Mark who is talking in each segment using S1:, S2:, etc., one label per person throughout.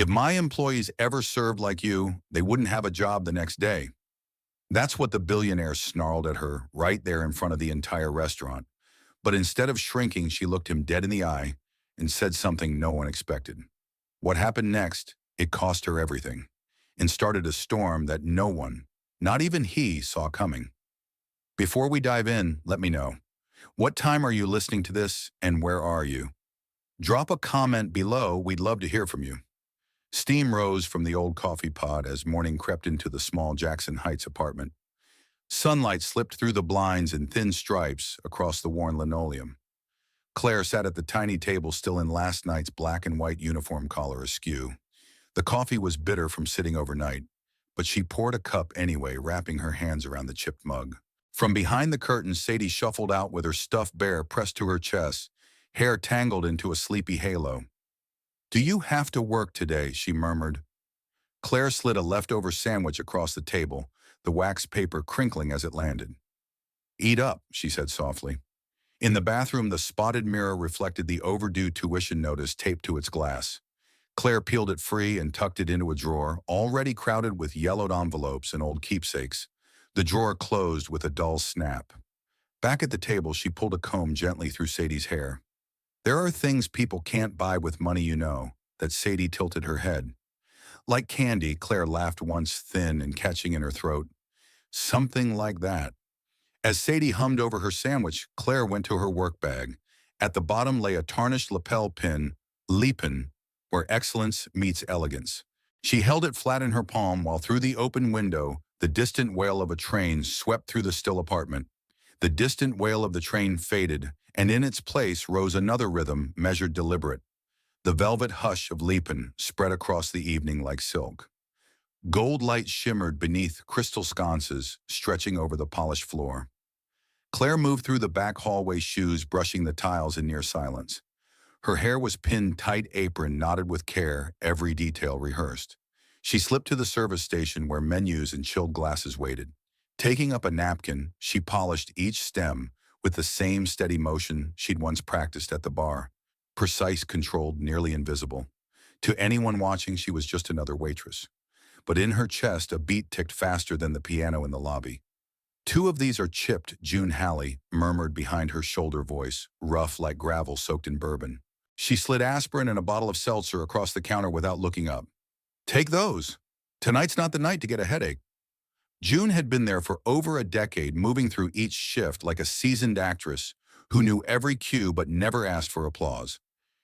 S1: If my employees ever served like you, they wouldn't have a job the next day. That's what the billionaire snarled at her right there in front of the entire restaurant. But instead of shrinking, she looked him dead in the eye and said something no one expected. What happened next, it cost her everything and started a storm that no one, not even he, saw coming. Before we dive in, let me know. What time are you listening to this and where are you? Drop a comment below, we'd love to hear from you. Steam rose from the old coffee pot as morning crept into the small Jackson Heights apartment. Sunlight slipped through the blinds in thin stripes across the worn linoleum. Claire sat at the tiny table still in last night's black and white uniform collar askew. The coffee was bitter from sitting overnight, but she poured a cup anyway, wrapping her hands around the chipped mug. From behind the curtain, Sadie shuffled out with her stuffed bear pressed to her chest, hair tangled into a sleepy halo. "Do you have to work today?" she murmured. Claire slid a leftover sandwich across the table, the wax paper crinkling as it landed. "Eat up," she said softly. In the bathroom, the spotted mirror reflected the overdue tuition notice taped to its glass. Claire peeled it free and tucked it into a drawer, already crowded with yellowed envelopes and old keepsakes. The drawer closed with a dull snap. Back at the table, she pulled a comb gently through Sadie's hair. "There are things people can't buy with money, you know," that Sadie tilted her head. Like candy, Claire laughed once, thin and catching in her throat. "Something like that." As Sadie hummed over her sandwich, Claire went to her work bag. At the bottom lay a tarnished lapel pin, Lipen, where excellence meets elegance. She held it flat in her palm while through the open window, the distant wail of a train swept through the still apartment. The distant wail of the train faded, and in its place rose another rhythm, measured, deliberate. The velvet hush of Lipen spread across the evening like silk. Gold light shimmered beneath crystal sconces stretching over the polished floor. Claire moved through the back hallway, shoes brushing the tiles in near silence. Her hair was pinned tight, apron knotted with care, every detail rehearsed. She slipped to the service station where menus and chilled glasses waited. Taking up a napkin, she polished each stem with the same steady motion she'd once practiced at the bar. Precise, controlled, nearly invisible. To anyone watching, she was just another waitress. But in her chest, a beat ticked faster than the piano in the lobby. "Two of these are chipped," June Halley murmured behind her shoulder voice, rough like gravel soaked in bourbon. She slid aspirin and a bottle of seltzer across the counter without looking up. "Take those. Tonight's not the night to get a headache." June had been there for over a decade, moving through each shift like a seasoned actress who knew every cue but never asked for applause.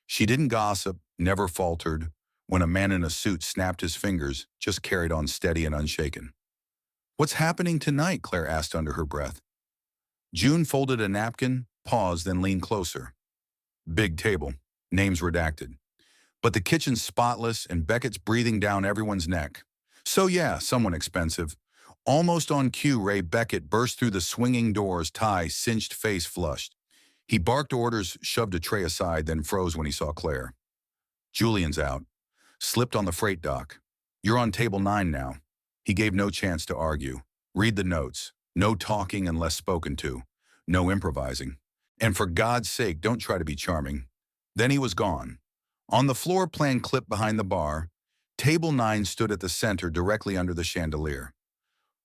S1: She didn't gossip, never faltered. When a man in a suit snapped his fingers, just carried on steady and unshaken. "What's happening tonight?" Claire asked under her breath. June folded a napkin, paused, then leaned closer. "Big table, names redacted. But the kitchen's spotless and Beckett's breathing down everyone's neck. So yeah, someone expensive." Almost on cue, Ray Beckett burst through the swinging doors, tie cinched, face flushed. He barked orders, shoved a tray aside, then froze when he saw Claire. "Julian's out. Slipped on the freight dock. You're on table 9 now." He gave no chance to argue. "Read the notes. No talking unless spoken to. No improvising. And for God's sake, don't try to be charming." Then he was gone. On the floor plan clip behind the bar, table 9 stood at the center directly under the chandelier.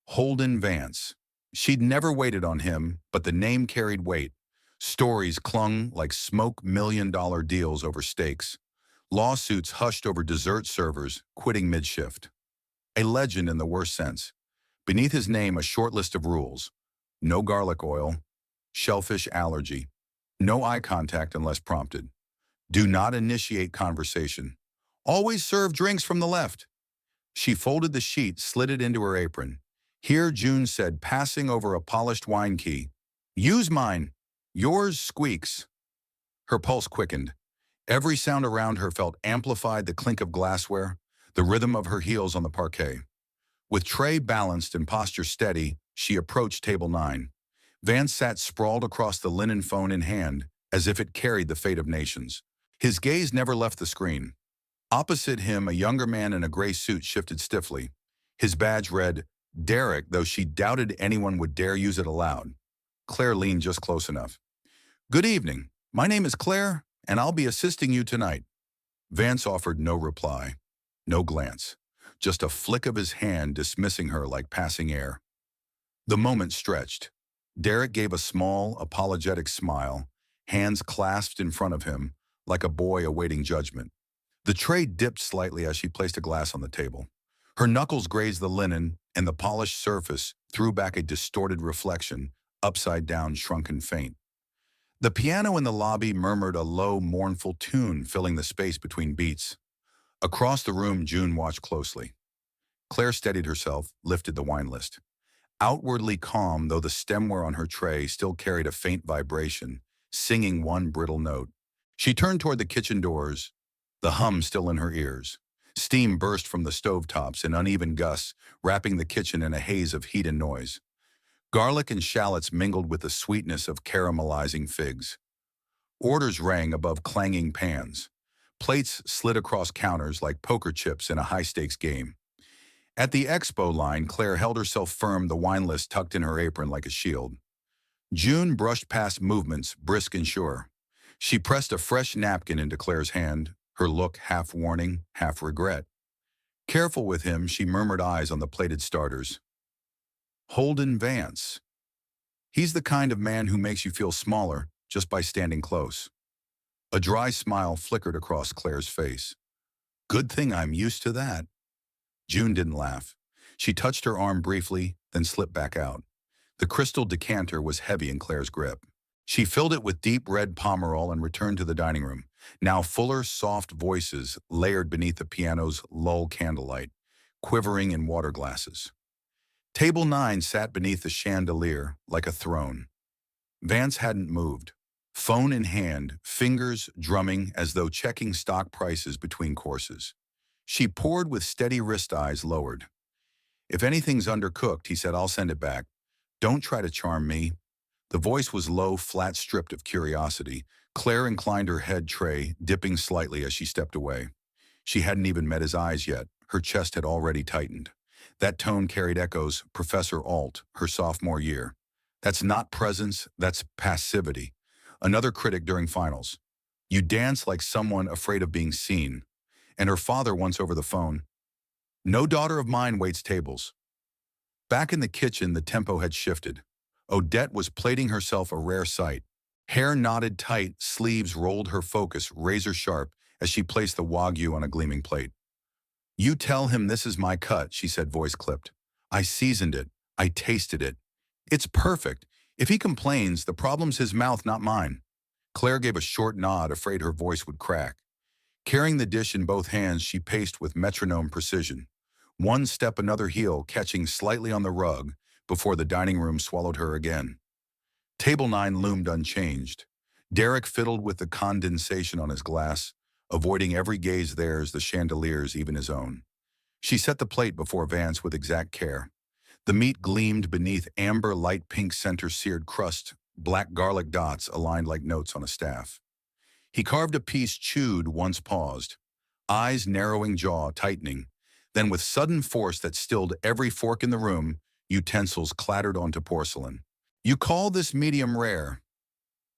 S1: Holden Vance. She'd never waited on him, but the name carried weight. Stories clung like smoke million-dollar deals over steaks. Lawsuits hushed over dessert servers quitting mid-shift. A legend in the worst sense. Beneath his name, a short list of rules. No garlic oil. Shellfish allergy. No eye contact unless prompted. Do not initiate conversation. Always serve drinks from the left. She folded the sheet, slid it into her apron. "Here," June said, passing over a polished wine key. "Use mine. Yours squeaks." Her pulse quickened. Every sound around her felt amplified, the clink of glassware, the rhythm of her heels on the parquet. With tray balanced and posture steady, she approached table 9. Vance sat sprawled across the linen phone in hand, as if it carried the fate of nations. His gaze never left the screen. Opposite him, a younger man in a gray suit shifted stiffly. His badge read, Derek, though she doubted anyone would dare use it aloud. Claire leaned just close enough. "Good evening. My name is Claire, and I'll be assisting you tonight." Vance offered no reply. No glance. Just a flick of his hand dismissing her like passing air. The moment stretched. Derek gave a small, apologetic smile, hands clasped in front of him, like a boy awaiting judgment. The tray dipped slightly as she placed a glass on the table. Her knuckles grazed the linen, and the polished surface threw back a distorted reflection, upside down, shrunken faint. The piano in the lobby murmured a low, mournful tune filling the space between beats. Across the room, June watched closely. Claire steadied herself, lifted the wine list. Outwardly calm, though the stemware on her tray still carried a faint vibration, singing one brittle note. She turned toward the kitchen doors, the hum still in her ears. Steam burst from the stovetops in uneven gusts, wrapping the kitchen in a haze of heat and noise. Garlic and shallots mingled with the sweetness of caramelizing figs. Orders rang above clanging pans. Plates slid across counters like poker chips in a high-stakes game. At the expo line, Claire held herself firm, the wine list tucked in her apron like a shield. June brushed past movements, brisk and sure. She pressed a fresh napkin into Claire's hand, her look half warning, half regret. Careful with him, she murmured, eyes on the plated starters. Holden Vance. He's the kind of man who makes you feel smaller just by standing close. A dry smile flickered across Claire's face. Good thing I'm used to that. June didn't laugh. She touched her arm briefly, then slipped back out. The crystal decanter was heavy in Claire's grip. She filled it with deep red Pomerol and returned to the dining room. Now fuller, soft voices layered beneath the piano's lull candlelight, quivering in water glasses. Table 9 sat beneath the chandelier like a throne. Vance hadn't moved. Phone in hand, fingers drumming as though checking stock prices between courses. She poured with steady wrist, eyes lowered. If anything's undercooked, he said, I'll send it back. Don't try to charm me. The voice was low, flat, stripped of curiosity. Claire inclined her head tray, dipping slightly as she stepped away. She hadn't even met his eyes yet. Her chest had already tightened. That tone carried echoes, Professor Alt, her sophomore year. That's not presence, that's passivity. Another critic during finals. You dance like someone afraid of being seen. And her father once over the phone. No daughter of mine waits tables. Back in the kitchen, the tempo had shifted. Odette was plating herself a rare sight. Hair knotted tight, sleeves rolled, her focus razor sharp as she placed the Wagyu on a gleaming plate. You tell him this is my cut, she said, voice clipped. I seasoned it. I tasted it. It's perfect. If he complains, the problem's his mouth, not mine. Claire gave a short nod, afraid her voice would crack. Carrying the dish in both hands, she paced with metronome precision. One step, another heel, catching slightly on the rug before the dining room swallowed her again. Table 9 loomed unchanged. Derek fiddled with the condensation on his glass, avoiding every gaze theirs, the chandeliers, even his own. She set the plate before Vance with exact care. The meat gleamed beneath amber light pink center seared crust, black garlic dots aligned like notes on a staff. He carved a piece, chewed, once paused. Eyes narrowing, jaw tightening. Then with sudden force that stilled every fork in the room, utensils clattered onto porcelain. You call this medium rare?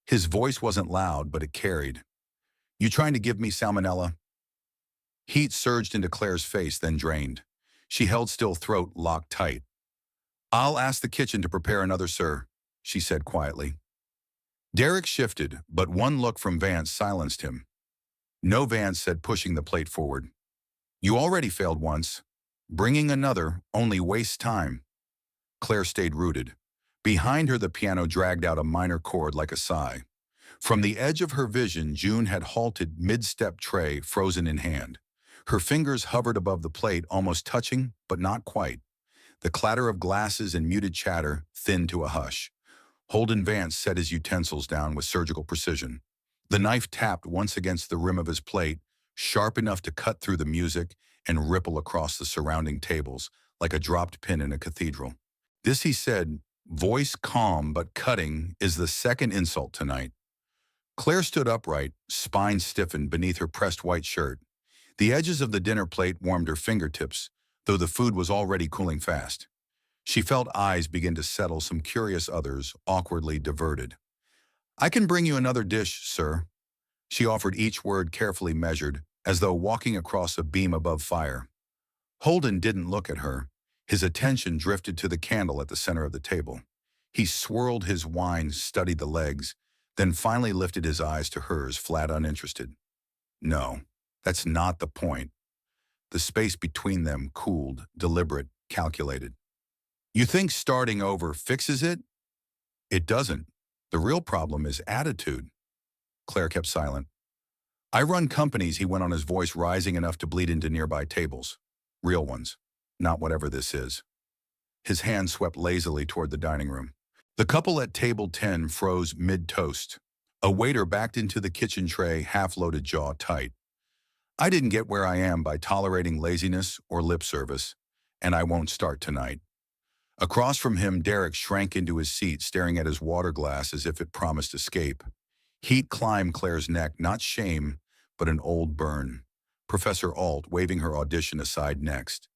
S1: His voice wasn't loud, but it carried. You trying to give me salmonella? Heat surged into Claire's face, then drained. She held still, throat locked tight. I'll ask the kitchen to prepare another, sir, she said quietly. Derek shifted, but one look from Vance silenced him. No, Vance said, pushing the plate forward. You already failed once. Bringing another only wastes time. Claire stayed rooted. Behind her, the piano dragged out a minor chord like a sigh. From the edge of her vision, June had halted, mid-step, tray frozen in hand. Her fingers hovered above the plate, almost touching, but not quite. The clatter of glasses and muted chatter thinned to a hush. Holden Vance set his utensils down with surgical precision. The knife tapped once against the rim of his plate, sharp enough to cut through the music and ripple across the surrounding tables like a dropped pin in a cathedral. This, he said, voice calm but cutting, is the second insult tonight. Claire stood upright, spine stiffened beneath her pressed white shirt. The edges of the dinner plate warmed her fingertips, though the food was already cooling fast. She felt eyes begin to settle, some curious, others awkwardly diverted. I can bring you another dish, sir. She offered, each word carefully measured, as though walking across a beam above fire. Holden didn't look at her. His attention drifted to the candle at the center of the table. He swirled his wine, studied the legs, then finally lifted his eyes to hers, flat uninterested. No, that's not the point. The space between them cooled, deliberate, calculated. You think starting over fixes it? It doesn't. The real problem is attitude. Claire kept silent. I run companies, he went on, his voice rising enough to bleed into nearby tables. Real ones, not whatever this is. His hand swept lazily toward the dining room. The couple at table 10 froze mid-toast. A waiter backed into the kitchen tray, half-loaded, jaw tight. I didn't get where I am by tolerating laziness or lip service, and I won't start tonight. Across from him, Derek shrank into his seat, staring at his water glass as if it promised escape. Heat climbed Claire's neck, not shame, but an old burn. Professor Alt waving her audition aside next.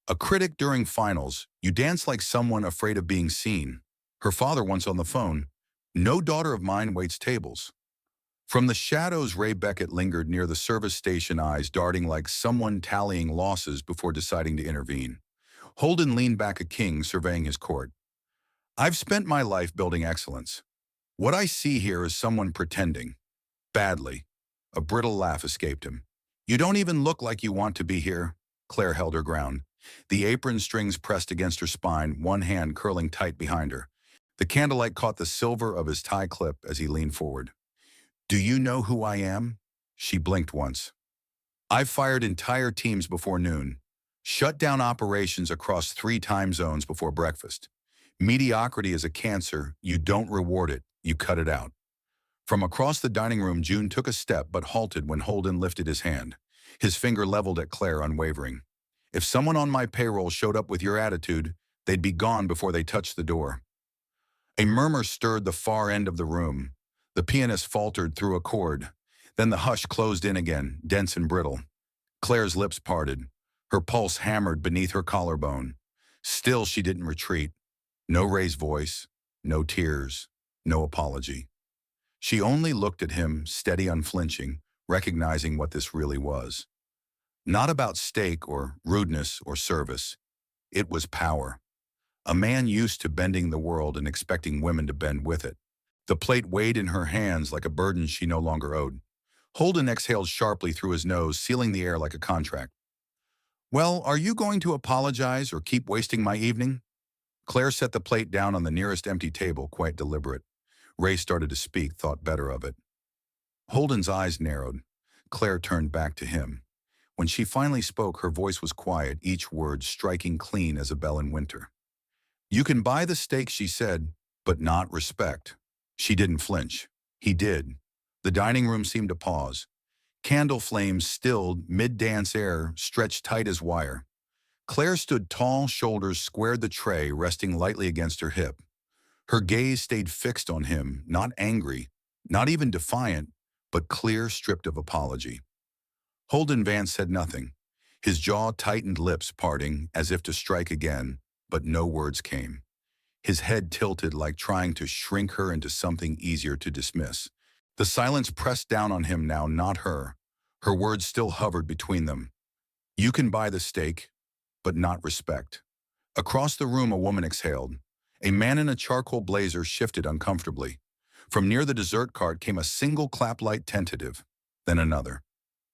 S1: A critic during finals, you dance like someone afraid of being seen. Her father once on the phone, no daughter of mine waits tables. From the shadows, Ray Beckett lingered near the service station, eyes darting like someone tallying losses before deciding to intervene. Holden leaned back, a king surveying his court. I've spent my life building excellence. What I see here is someone pretending. Badly. A brittle laugh escaped him. You don't even look like you want to be here. Claire held her ground. The apron strings pressed against her spine, one hand curling tight behind her. The candlelight caught the silver of his tie clip as he leaned forward. Do you know who I am? She blinked once. I've fired entire teams before noon. Shut down operations across 3 time zones before breakfast. Mediocrity is a cancer. You don't reward it. You cut it out. From across the dining room, June took a step but halted when Holden lifted his hand, his finger leveled at Claire, unwavering. If someone on my payroll showed up with your attitude, they'd be gone before they touched the door. A murmur stirred the far end of the room. The pianist faltered through a chord. Then the hush closed in again, dense and brittle. Claire's lips parted. Her pulse hammered beneath her collarbone. Still, she didn't retreat. No raised voice, no tears, no apology. She only looked at him, steady, unflinching, recognizing what this really was. Not about stake or rudeness or service. It was power. A man used to bending the world and expecting women to bend with it. The plate weighed in her hands like a burden she no longer owed. Holden exhaled sharply through his nose, sealing the air like a contract. Well, are you going to apologize or keep wasting my evening? Claire set the plate down on the nearest empty table, quite deliberate. Ray started to speak, thought better of it. Holden's eyes narrowed. Claire turned back to him. When she finally spoke, her voice was quiet, each word striking clean as a bell in winter. You can buy the steak, she said, but not respect. She didn't flinch. He did. The dining room seemed to pause. Candle flames stilled, mid-dance air stretched tight as wire. Claire stood tall, shoulders squared, the tray resting lightly against her hip. Her gaze stayed fixed on him, not angry, not even defiant, but clear, stripped of apology. Holden Vance said nothing. His jaw tightened, lips parting as if to strike again, but no words came. His head tilted like trying to shrink her into something easier to dismiss. The silence pressed down on him now, not her. Her words still hovered between them. You can buy the steak, but not respect. Across the room, a woman exhaled. A man in a charcoal blazer shifted uncomfortably. From near the dessert cart came a single clap, light, tentative, then another,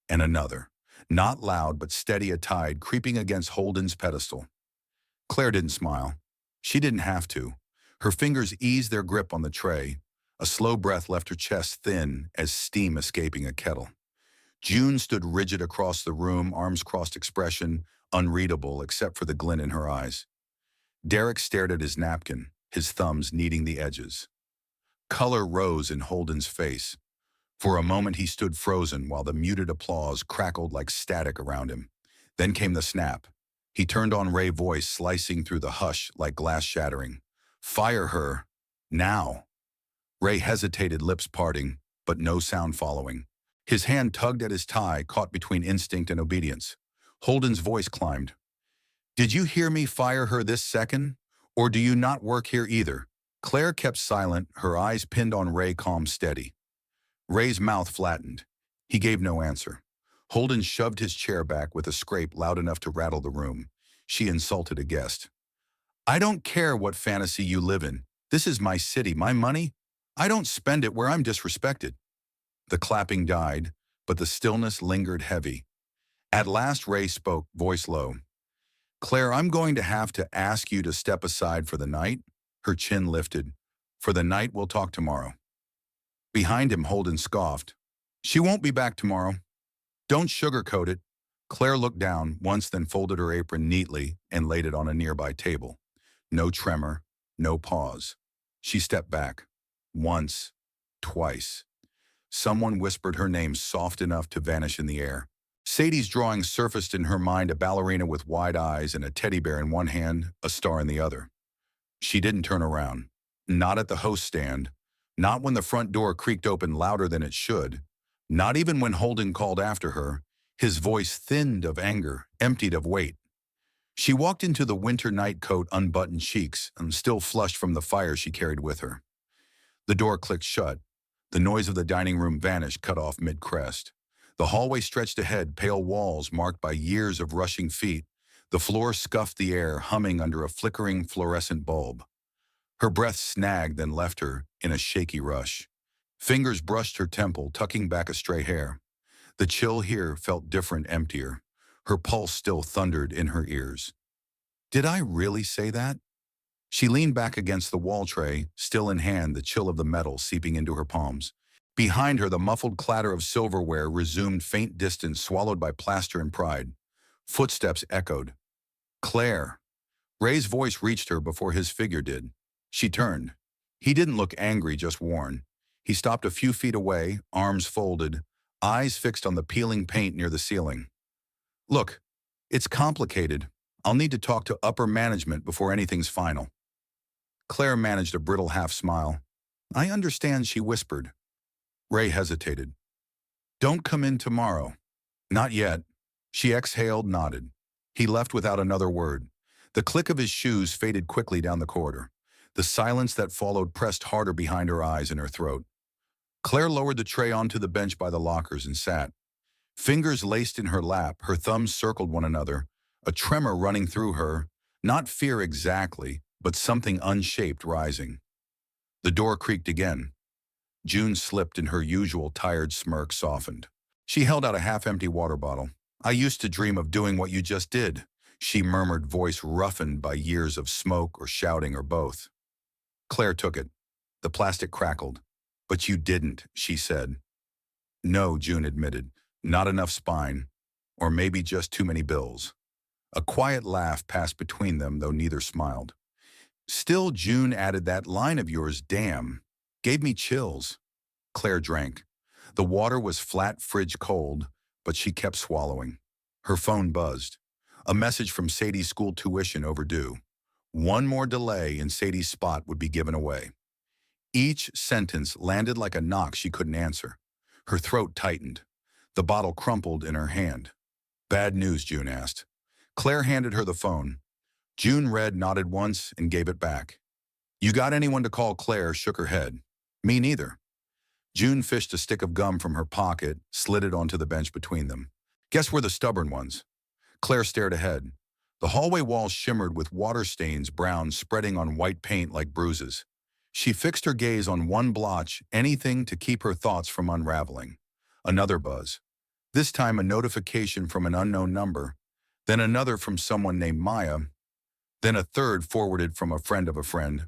S1: and another. Not loud, but steady, a tide creeping against Holden's pedestal. Claire didn't smile. She didn't have to. Her fingers eased their grip on the tray. A slow breath left her chest thin as steam escaping a kettle. June stood rigid across the room, arms crossed, expression unreadable except for the glint in her eyes. Derek stared at his napkin, his thumbs kneading the edges. Color rose in Holden's face. For a moment he stood frozen while the muted applause crackled like static around him. Then came the snap. He turned on Ray, voice slicing through the hush like glass shattering. Fire her. Now. Ray hesitated, lips parting, but no sound following. His hand tugged at his tie, caught between instinct and obedience. Holden's voice climbed. Did you hear me? Fire her this second? Or do you not work here either? Claire kept silent, her eyes pinned on Ray, calm, steady. Ray's mouth flattened. He gave no answer. Holden shoved his chair back with a scrape loud enough to rattle the room. She insulted a guest. I don't care what fantasy you live in. This is my city, my money. I don't spend it where I'm disrespected. The clapping died, but the stillness lingered heavy. At last Ray spoke, voice low. Claire, I'm going to have to ask you to step aside for the night. Her chin lifted. For the night, we'll talk tomorrow. Behind him, Holden scoffed. She won't be back tomorrow. Don't sugarcoat it. Claire looked down, once then folded her apron neatly and laid it on a nearby table. No tremor, no pause. She stepped back. Once, twice. Someone whispered her name soft enough to vanish in the air. Sadie's drawing surfaced in her mind, a ballerina with wide eyes and a teddy bear in one hand, a star in the other. She didn't turn around. Not at the host stand. Not when the front door creaked open louder than it should. Not even when Holden called after her, his voice thinned of anger, emptied of weight. She walked into the winter nightcoat, unbuttoned cheeks, and still flushed from the fire she carried with her. The door clicked shut. The noise of the dining room vanished, cut off mid-crest. The hallway stretched ahead, pale walls marked by years of rushing feet. The floor scuffed the air, humming under a flickering fluorescent bulb. Her breath snagged, then left her in a shaky rush. Fingers brushed her temple, tucking back a stray hair. The chill here felt different, emptier. Her pulse still thundered in her ears. Did I really say that? She leaned back against the wall tray, still in hand, the chill of the metal seeping into her palms. Behind her, the muffled clatter of silverware resumed, faint distance swallowed by plaster and pride. Footsteps echoed. Claire. Ray's voice reached her before his figure did. She turned. He didn't look angry, just worn. He stopped a few feet away, arms folded, eyes fixed on the peeling paint near the ceiling. Look, it's complicated. I'll need to talk to upper management before anything's final. Claire managed a brittle half-smile. I understand, she whispered. Ray hesitated. Don't come in tomorrow. Not yet. She exhaled, nodded. He left without another word. The click of his shoes faded quickly down the corridor. The silence that followed pressed harder behind her eyes and her throat. Claire lowered the tray onto the bench by the lockers and sat. Fingers laced in her lap, her thumbs circled one another, a tremor running through her, not fear exactly, but something unshaped rising. The door creaked again. June slipped and her usual tired smirk softened. She held out a half-empty water bottle. I used to dream of doing what you just did, she murmured, voice roughened by years of smoke or shouting or both. Claire took it. The plastic crackled. But you didn't, she said. No, June admitted. Not enough spine. Or maybe just too many bills. A quiet laugh passed between them, though neither smiled. Still, June added, that line of yours, damn, gave me chills. Claire drank. The water was flat fridge cold, but she kept swallowing. Her phone buzzed. A message from Sadie's school tuition overdue. One more delay and Sadie's spot would be given away. Each sentence landed like a knock she couldn't answer. Her throat tightened. The bottle crumpled in her hand. Bad news, June asked. Claire handed her the phone. June read, nodded once, and gave it back. You got anyone to call? Claire shook her head. Me neither. June fished a stick of gum from her pocket, slid it onto the bench between them. Guess we're the stubborn ones. Claire stared ahead. The hallway walls shimmered with water stains, brown, spreading on white paint like bruises. She fixed her gaze on one blotch, anything to keep her thoughts from unraveling. Another buzz. This time a notification from an unknown number, then another from someone named Maya, then a third forwarded from a friend of a friend.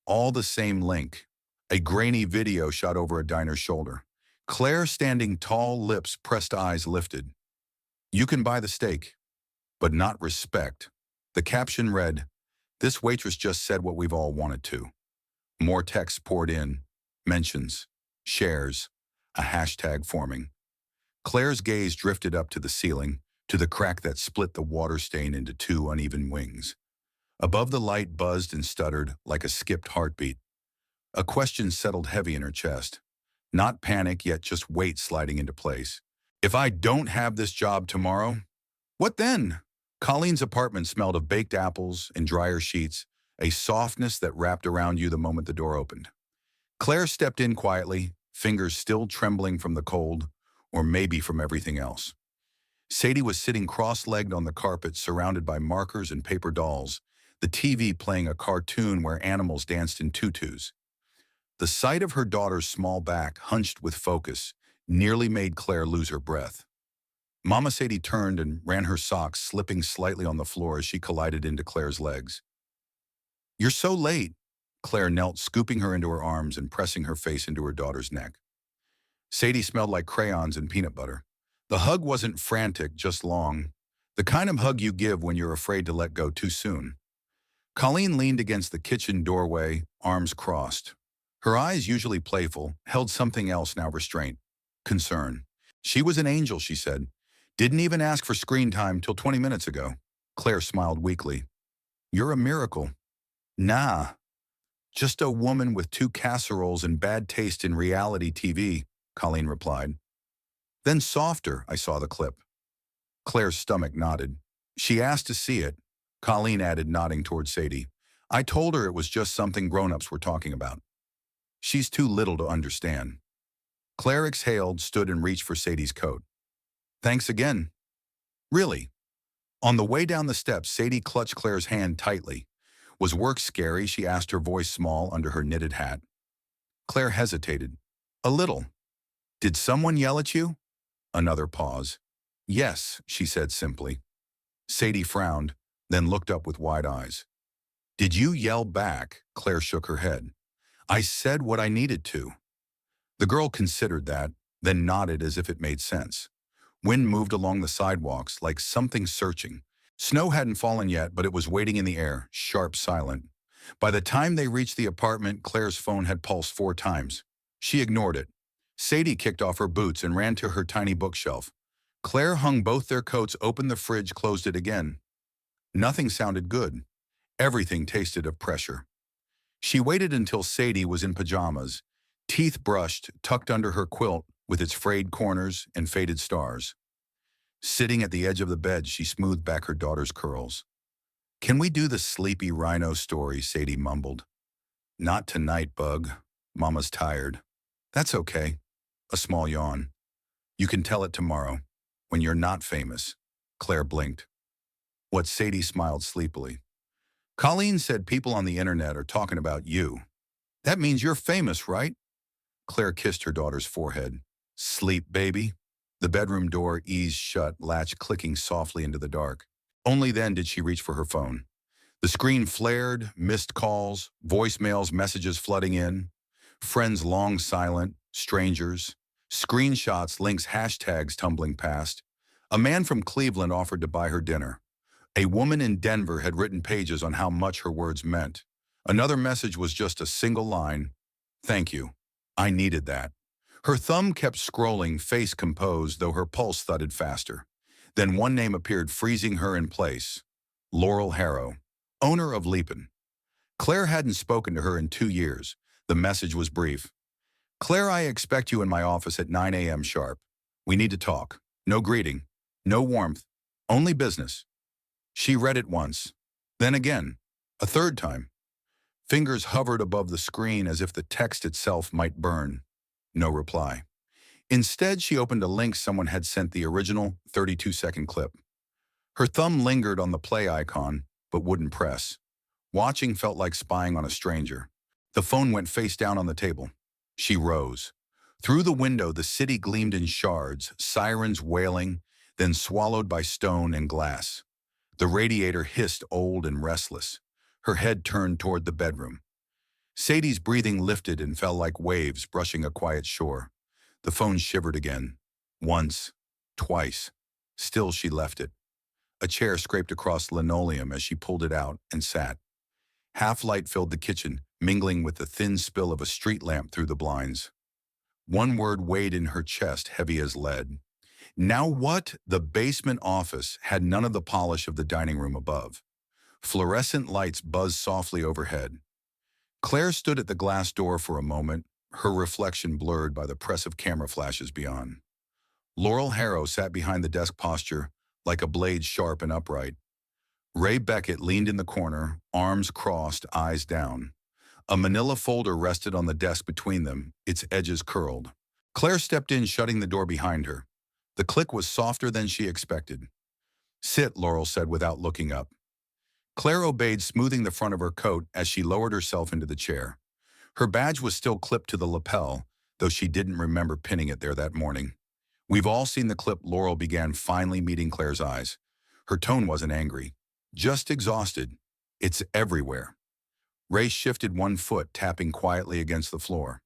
S1: All the same link. A grainy video shot over a diner's shoulder. Claire standing tall, lips pressed, eyes lifted. You can buy the steak, but not respect. The caption read, this waitress just said what we've all wanted to. More texts poured in, mentions, shares, a hashtag forming. Claire's gaze drifted up to the ceiling, to the crack that split the water stain into two uneven wings. Above the light buzzed and stuttered like a skipped heartbeat. A question settled heavy in her chest. Not panic, yet just weight sliding into place. If I don't have this job tomorrow, what then? Colleen's apartment smelled of baked apples and dryer sheets, a softness that wrapped around you the moment the door opened. Claire stepped in quietly, fingers still trembling from the cold, or maybe from everything else. Sadie was sitting cross-legged on the carpet surrounded by markers and paper dolls, the TV playing a cartoon where animals danced in tutus. The sight of her daughter's small back, hunched with focus, nearly made Claire lose her breath. Mama Sadie turned and ran her socks slipping slightly on the floor as she collided into Claire's legs. "You're so late." Claire knelt, scooping her into her arms and pressing her face into her daughter's neck. Sadie smelled like crayons and peanut butter. The hug wasn't frantic, just long. The kind of hug you give when you're afraid to let go too soon. Colleen leaned against the kitchen doorway, arms crossed. Her eyes, usually playful, held something else now: restraint, concern. "She was an angel," she said. "Didn't even ask for screen time till 20 minutes ago." Claire smiled weakly. "You're a miracle." "Nah, just a woman with 2 casseroles and bad taste in reality TV," Colleen replied. "Then softer," I saw the clip. Claire's stomach nodded. "She asked to see it," Colleen added, nodding toward Sadie. "I told her it was just something grown-ups were talking about. She's too little to understand." Claire exhaled, stood and reached for Sadie's coat. "Thanks again." "Really?" On the way down the steps, Sadie clutched Claire's hand tightly. "Was work scary?" she asked, her voice small under her knitted hat. Claire hesitated. "A little." "Did someone yell at you?" Another pause. "Yes," she said simply. Sadie frowned, then looked up with wide eyes. "Did you yell back?" Claire shook her head. "I said what I needed to." The girl considered that, then nodded as if it made sense. Wind moved along the sidewalks like something searching. Snow hadn't fallen yet, but it was waiting in the air, sharp, silent. By the time they reached the apartment, Claire's phone had pulsed 4 times. She ignored it. Sadie kicked off her boots and ran to her tiny bookshelf. Claire hung both their coats, opened the fridge, closed it again. Nothing sounded good. Everything tasted of pressure. She waited until Sadie was in pajamas, teeth brushed, tucked under her quilt with its frayed corners and faded stars. Sitting at the edge of the bed, she smoothed back her daughter's curls. "Can we do the sleepy rhino story?" Sadie mumbled. "Not tonight, Bug. Mama's tired." "That's okay." A small yawn. "You can tell it tomorrow, when you're not famous." Claire blinked. What? Sadie smiled sleepily. "Colleen said people on the internet are talking about you. That means you're famous, right?" Claire kissed her daughter's forehead. "Sleep, baby." The bedroom door eased shut, latch clicking softly into the dark. Only then did she reach for her phone. The screen flared, missed calls, voicemails, messages flooding in. Friends long silent, strangers, screenshots, links, hashtags tumbling past. A man from Cleveland offered to buy her dinner. A woman in Denver had written pages on how much her words meant. Another message was just a single line: "Thank you. I needed that." Her thumb kept scrolling, face composed, though her pulse thudded faster. Then one name appeared, freezing her in place. Laurel Harrow, owner of Leapin. Claire hadn't spoken to her in 2 years. The message was brief. "Claire, I expect you in my office at 9 a.m. sharp. We need to talk. No greeting. No warmth. Only business." She read it once. Then again. A third time. Fingers hovered above the screen as if the text itself might burn. No reply. Instead, she opened a link someone had sent, the original 32-second clip. Her thumb lingered on the play icon, but wouldn't press. Watching felt like spying on a stranger. The phone went face down on the table. She rose. Through the window, the city gleamed in shards, sirens wailing, then swallowed by stone and glass. The radiator hissed, old and restless. Her head turned toward the bedroom. Sadie's breathing lifted and fell like waves brushing a quiet shore. The phone shivered again. Once. Twice. Still she left it. A chair scraped across linoleum as she pulled it out and sat. Half-light filled the kitchen, mingling with the thin spill of a street lamp through the blinds. One word weighed in her chest, heavy as lead. Now what? The basement office had none of the polish of the dining room above. Fluorescent lights buzzed softly overhead. Claire stood at the glass door for a moment, her reflection blurred by the press of camera flashes beyond. Laurel Harrow sat behind the desk, posture like a blade, sharp and upright. Ray Beckett leaned in the corner, arms crossed, eyes down. A manila folder rested on the desk between them, its edges curled. Claire stepped in, shutting the door behind her. The click was softer than she expected. "Sit," Laurel said without looking up. Claire obeyed, smoothing the front of her coat as she lowered herself into the chair. Her badge was still clipped to the lapel, though she didn't remember pinning it there that morning. "We've all seen the clip," Laurel began, finally meeting Claire's eyes. Her tone wasn't angry, just exhausted. "It's everywhere." Ray shifted one foot, tapping quietly against the floor.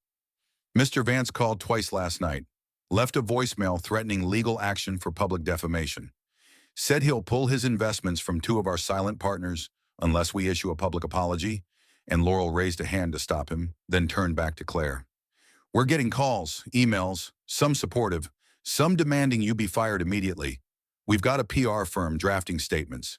S1: "Mr. Vance called twice last night. Left a voicemail threatening legal action for public defamation. Said he'll pull his investments from two of our silent partners unless we issue a public apology," and Laurel raised a hand to stop him, then turned back to Claire. "We're getting calls, emails, some supportive, some demanding you be fired immediately. We've got a PR firm drafting statements."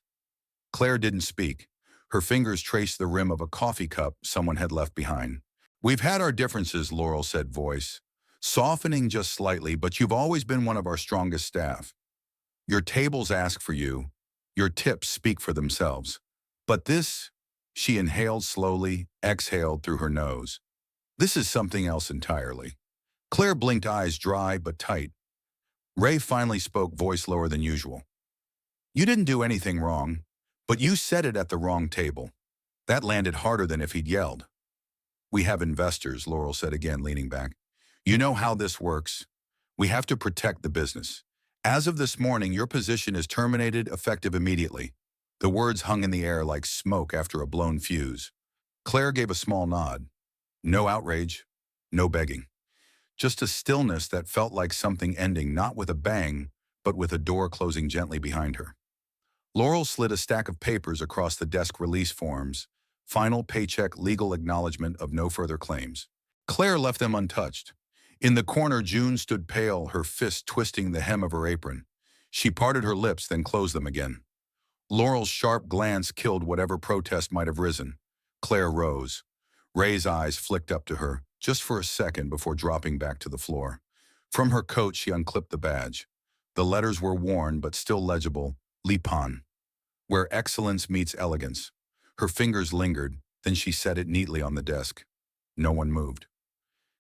S1: Claire didn't speak. Her fingers traced the rim of a coffee cup someone had left behind. "We've had our differences," Laurel said, voice softening just slightly, "but you've always been one of our strongest staff. Your tables ask for you. Your tips speak for themselves. But this," she inhaled slowly, exhaled through her nose, "this is something else entirely." Claire blinked, eyes dry but tight. Ray finally spoke, voice lower than usual. "You didn't do anything wrong, but you said it at the wrong table." That landed harder than if he'd yelled. "We have investors," Laurel said again, leaning back. "You know how this works. We have to protect the business. As of this morning, your position is terminated, effective immediately." The words hung in the air like smoke after a blown fuse. Claire gave a small nod. No outrage, no begging. Just a stillness that felt like something ending, not with a bang, but with a door closing gently behind her. Laurel slid a stack of papers across the desk, release forms, final paycheck, legal acknowledgement of no further claims. Claire left them untouched. In the corner, June stood pale, her fist twisting the hem of her apron. She parted her lips, then closed them again. Laurel's sharp glance killed whatever protest might have risen. Claire rose. Ray's eyes flicked up to her, just for a second before dropping back to the floor. From her coat, she unclipped the badge. The letters were worn but still legible. Lipan. Where excellence meets elegance. Her fingers lingered, then she set it neatly on the desk. No one moved.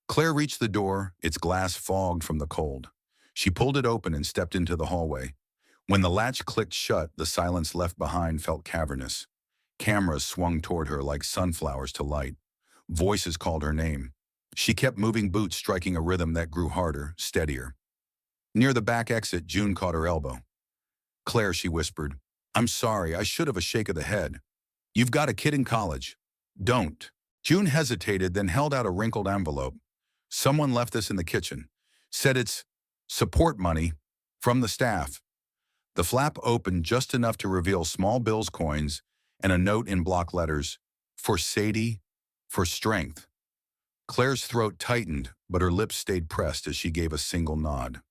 S1: Claire reached the door, its glass fogged from the cold. She pulled it open and stepped into the hallway. When the latch clicked shut, the silence left behind felt cavernous. Cameras swung toward her like sunflowers to light. Voices called her name. She kept moving, boots striking a rhythm that grew harder, steadier. Near the back exit, June caught her elbow. "Claire," she whispered, "I'm sorry, I should have." A shake of the head. "You've got a kid in college. Don't." June hesitated, then held out a wrinkled envelope. "Someone left this in the kitchen. Said it's support money from the staff." The flap opened just enough to reveal small bills, coins, and a note in block letters. "For Sadie, for strength." Claire's throat tightened, but her lips stayed pressed as she gave a single nod.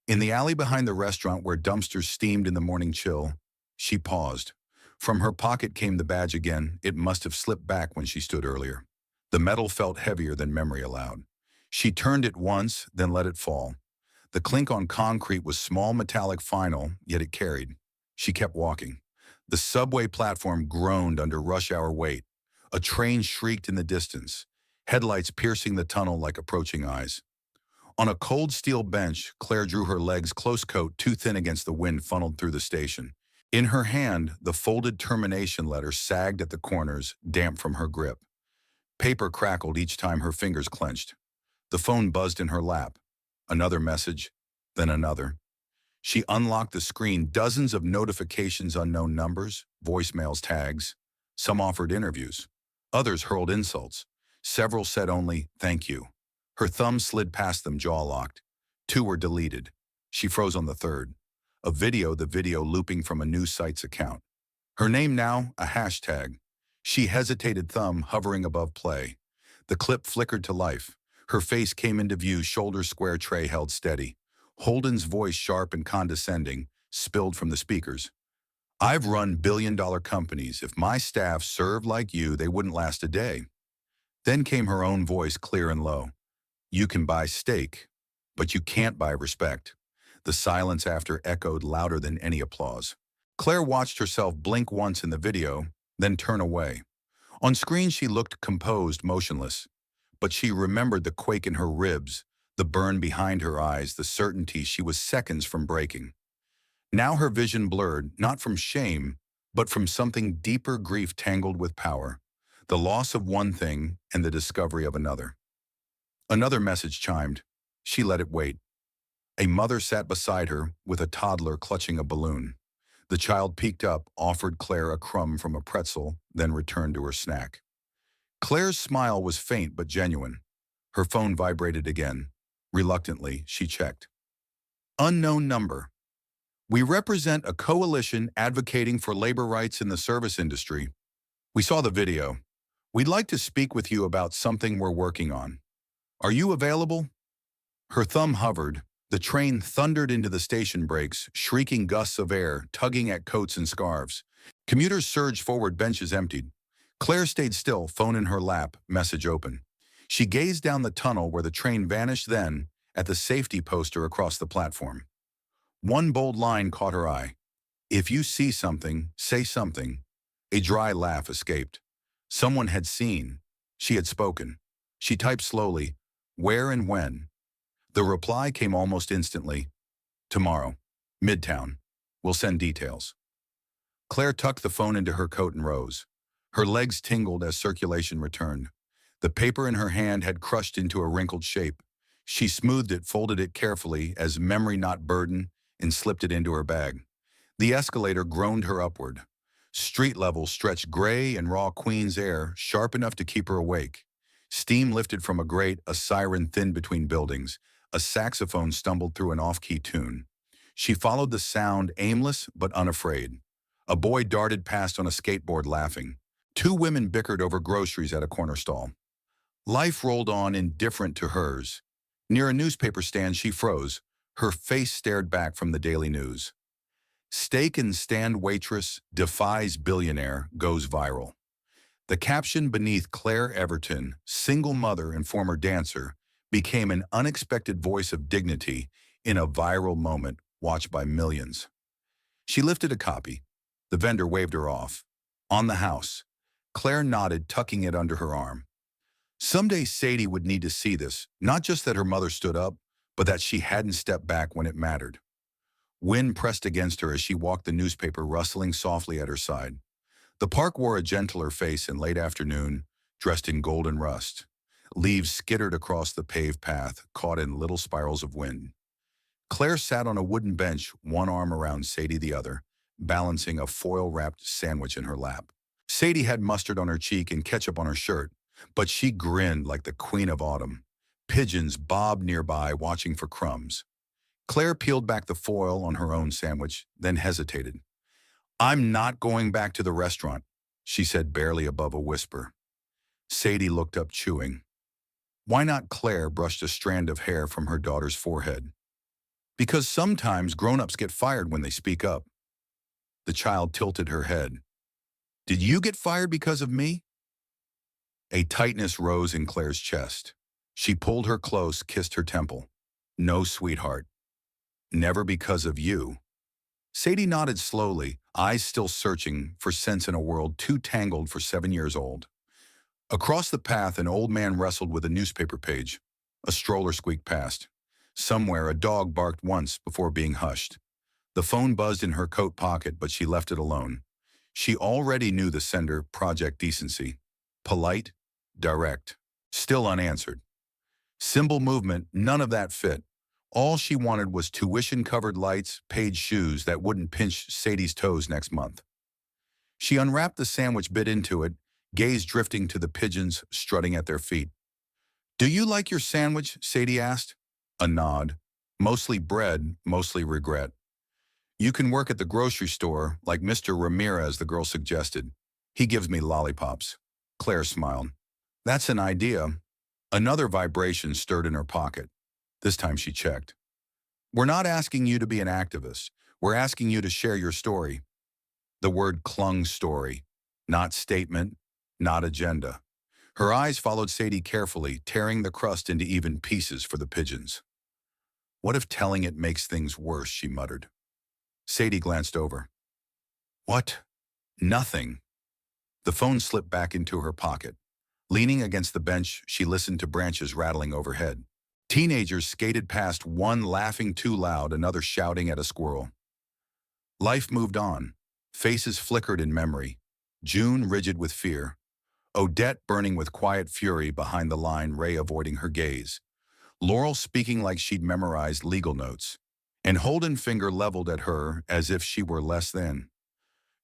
S1: In the alley behind the restaurant where dumpsters steamed in the morning chill, she paused. From her pocket came the badge again. It must have slipped back when she stood earlier. The metal felt heavier than memory allowed. She turned it once, then let it fall. The clink on concrete was small, metallic, final, yet it carried. She kept walking. The subway platform groaned under rush hour weight. A train shrieked in the distance, headlights piercing the tunnel like approaching eyes. On a cold steel bench, Claire drew her legs close, coat too thin against the wind funneled through the station. In her hand, the folded termination letter sagged at the corners, damp from her grip. Paper crackled each time her fingers clenched. The phone buzzed in her lap. Another message, then another. She unlocked the screen, dozens of notifications, unknown numbers, voicemails, tags. Some offered interviews. Others hurled insults. Several said only, "Thank you." Her thumb slid past them, jaw locked. Two were deleted. She froze on the third. The video looping from a news site's account. Her name now, a hashtag. She hesitated, thumb hovering above play. The clip flickered to life. Her face came into view, shoulders square, tray held steady. Holden's voice, sharp and condescending, spilled from the speakers. "I've run billion-dollar companies. If my staff served like you, they wouldn't last a day." Then came her own voice, clear and low. "You can buy steak, but you can't buy respect." The silence after echoed louder than any applause. Claire watched herself blink once in the video, then turn away. On screen, she looked composed, motionless. But she remembered the quake in her ribs, The burn behind her eyes, the certainty she was seconds from breaking. Now her vision blurred, not from shame, but from something deeper, grief tangled with power. The loss of one thing and the discovery of another. Another message chimed. She let it wait. A mother sat beside her with a toddler clutching a balloon. The child peeked up, offered Claire a crumb from a pretzel, then returned to her snack. Claire's smile was faint but genuine. Her phone vibrated again. Reluctantly, she checked. Unknown number. We represent a coalition advocating for labor rights in the service industry. We saw the video. We'd like to speak with you about something we're working on. Are you available? Her thumb hovered. The train thundered into the station brakes, shrieking gusts of air, tugging at coats and scarves. Commuters surged forward, benches emptied. Claire stayed still, phone in her lap, message open. She gazed down the tunnel where the train vanished, then at the safety poster across the platform. One bold line caught her eye. If you see something, say something. A dry laugh escaped. Someone had seen. She had spoken. She typed slowly, where and when. The reply came almost instantly. Tomorrow. Midtown. We'll send details. Claire tucked the phone into her coat and rose. Her legs tingled as circulation returned. The paper in her hand had crushed into a wrinkled shape. She smoothed it, folded it carefully as memory not burden, and slipped it into her bag. The escalator groaned her upward. Street level stretched gray and raw Queens air, sharp enough to keep her awake. Steam lifted from a grate, a siren thinned between buildings. A saxophone stumbled through an off-key tune. She followed the sound, aimless but unafraid. A boy darted past on a skateboard laughing. Two women bickered over groceries at a corner stall. Life rolled on, indifferent to hers. Near a newspaper stand, she froze. Her face stared back from the daily news. Steak and stand waitress defies billionaire goes viral. The caption beneath Claire Everton, single mother and former dancer, became an unexpected voice of dignity in a viral moment watched by millions. She lifted a copy. The vendor waved her off. On the house. Claire nodded, tucking it under her arm. Someday Sadie would need to see this, not just that her mother stood up, but that she hadn't stepped back when it mattered. Wind pressed against her as she walked, the newspaper rustling softly at her side. The park wore a gentler face in late afternoon, dressed in golden rust. Leaves skittered across the paved path, caught in little spirals of wind. Claire sat on a wooden bench, one arm around Sadie, the other, balancing a foil-wrapped sandwich in her lap. Sadie had mustard on her cheek and ketchup on her shirt, but she grinned like the queen of autumn. Pigeons bobbed nearby, watching for crumbs. Claire peeled back the foil on her own sandwich, then hesitated. I'm not going back to the restaurant, she said barely above a whisper. Sadie looked up, chewing. Why not? Claire brushed a strand of hair from her daughter's forehead. Because sometimes grown-ups get fired when they speak up. The child tilted her head. Did you get fired because of me? A tightness rose in Claire's chest. She pulled her close, kissed her temple. No, sweetheart. Never because of you. Sadie nodded slowly, eyes still searching for sense in a world too tangled for 7 years old. Across the path, an old man wrestled with a newspaper page. A stroller squeaked past. Somewhere, a dog barked once before being hushed. The phone buzzed in her coat pocket, but she left it alone. She already knew the sender, Project Decency. Polite, direct, still unanswered. Symbol movement, none of that fit. All she wanted was tuition-covered lights, paid shoes that wouldn't pinch Sadie's toes next month. She unwrapped the sandwich, bit into it, gaze drifting to the pigeons strutting at their feet. Do you like your sandwich? Sadie asked. A nod. Mostly bread, mostly regret. You can work at the grocery store, like Mr. Ramirez, the girl suggested. He gives me lollipops. Claire smiled. That's an idea. Another vibration stirred in her pocket. This time she checked. We're not asking you to be an activist. We're asking you to share your story. The word clung, story. Not statement, not agenda. Her eyes followed Sadie carefully, tearing the crust into even pieces for the pigeons. What if telling it makes things worse, she muttered. Sadie glanced over. What? Nothing. The phone slipped back into her pocket. Leaning against the bench, she listened to branches rattling overhead. Teenagers skated past, one laughing too loud, another shouting at a squirrel. Life moved on. Faces flickered in memory. June rigid with fear. Odette burning with quiet fury behind the line, Ray avoiding her gaze. Laurel speaking like she'd memorized legal notes. And Holden finger leveled at her as if she were less than.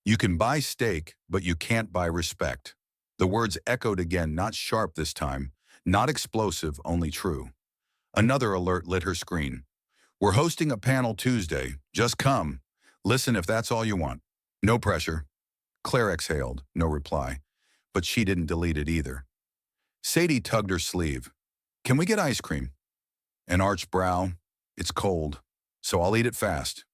S1: You can buy steak, but you can't buy respect. The words echoed again, not sharp this time, not explosive, only true. Another alert lit her screen. We're hosting a panel Tuesday. Just come. Listen if that's all you want. No pressure. Claire exhaled, no reply. But she didn't delete it either. Sadie tugged her sleeve. Can we get ice cream? An arched brow. It's cold, so I'll eat it fast.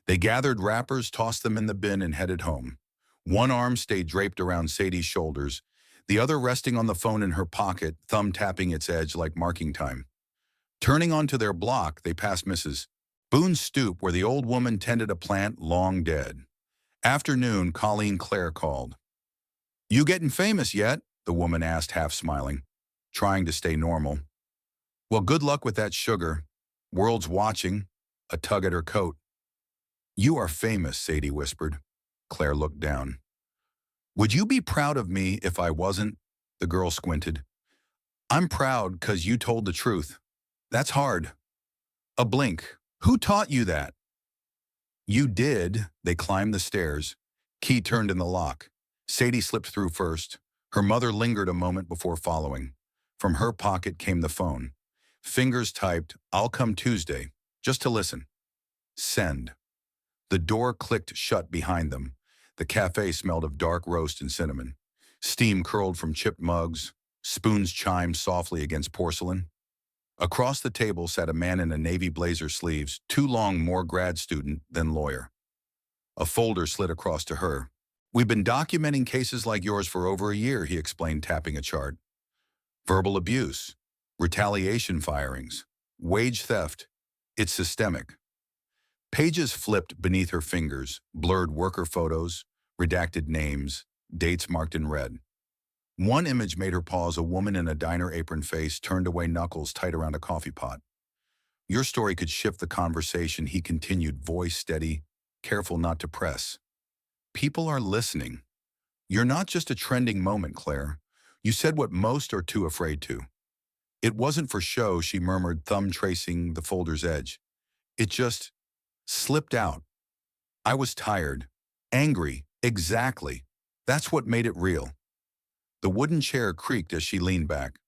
S1: They gathered wrappers, tossed them in the bin, and headed home. One arm stayed draped around Sadie's shoulders, the other resting on the phone in her pocket, thumb tapping its edge like marking time. Turning onto their block, they passed Mrs. Boone's stoop where the old woman tended a plant long dead. Afternoon, Colleen Claire called. You getting famous yet? The woman asked, half smiling, trying to stay normal. Well, good luck with that sugar. World's watching. A tug at her coat. You are famous, Sadie whispered. Claire looked down. Would you be proud of me if I wasn't? The girl squinted. I'm proud 'cause you told the truth. That's hard. A blink. Who taught you that? You did. They climbed the stairs. Key turned in the lock. Sadie slipped through first. Her mother lingered a moment before following. From her pocket came the phone. Fingers typed, I'll come Tuesday, just to listen. Send. The door clicked shut behind them. The cafe smelled of dark roast and cinnamon. Steam curled from chipped mugs. Spoons chimed softly against porcelain. Across the table sat a man in a navy blazer sleeves, too long, more grad student than lawyer. A folder slid across to her. We've been documenting cases like yours for over a year, he explained, tapping a chart. Verbal abuse, retaliation firings, wage theft. It's systemic. Pages flipped beneath her fingers, blurred worker photos, redacted names, dates marked in red. One image made her pause, a woman in a diner apron face, turned away, knuckles tight around a coffee pot. Your story could shift the conversation, he continued, voice steady, careful not to press. People are listening. You're not just a trending moment, Claire. You said what most are too afraid to. It wasn't for show, she murmured, thumb tracing the folder's edge. It just slipped out. I was tired, angry, exactly. That's what made it real. The wooden chair creaked as she leaned back.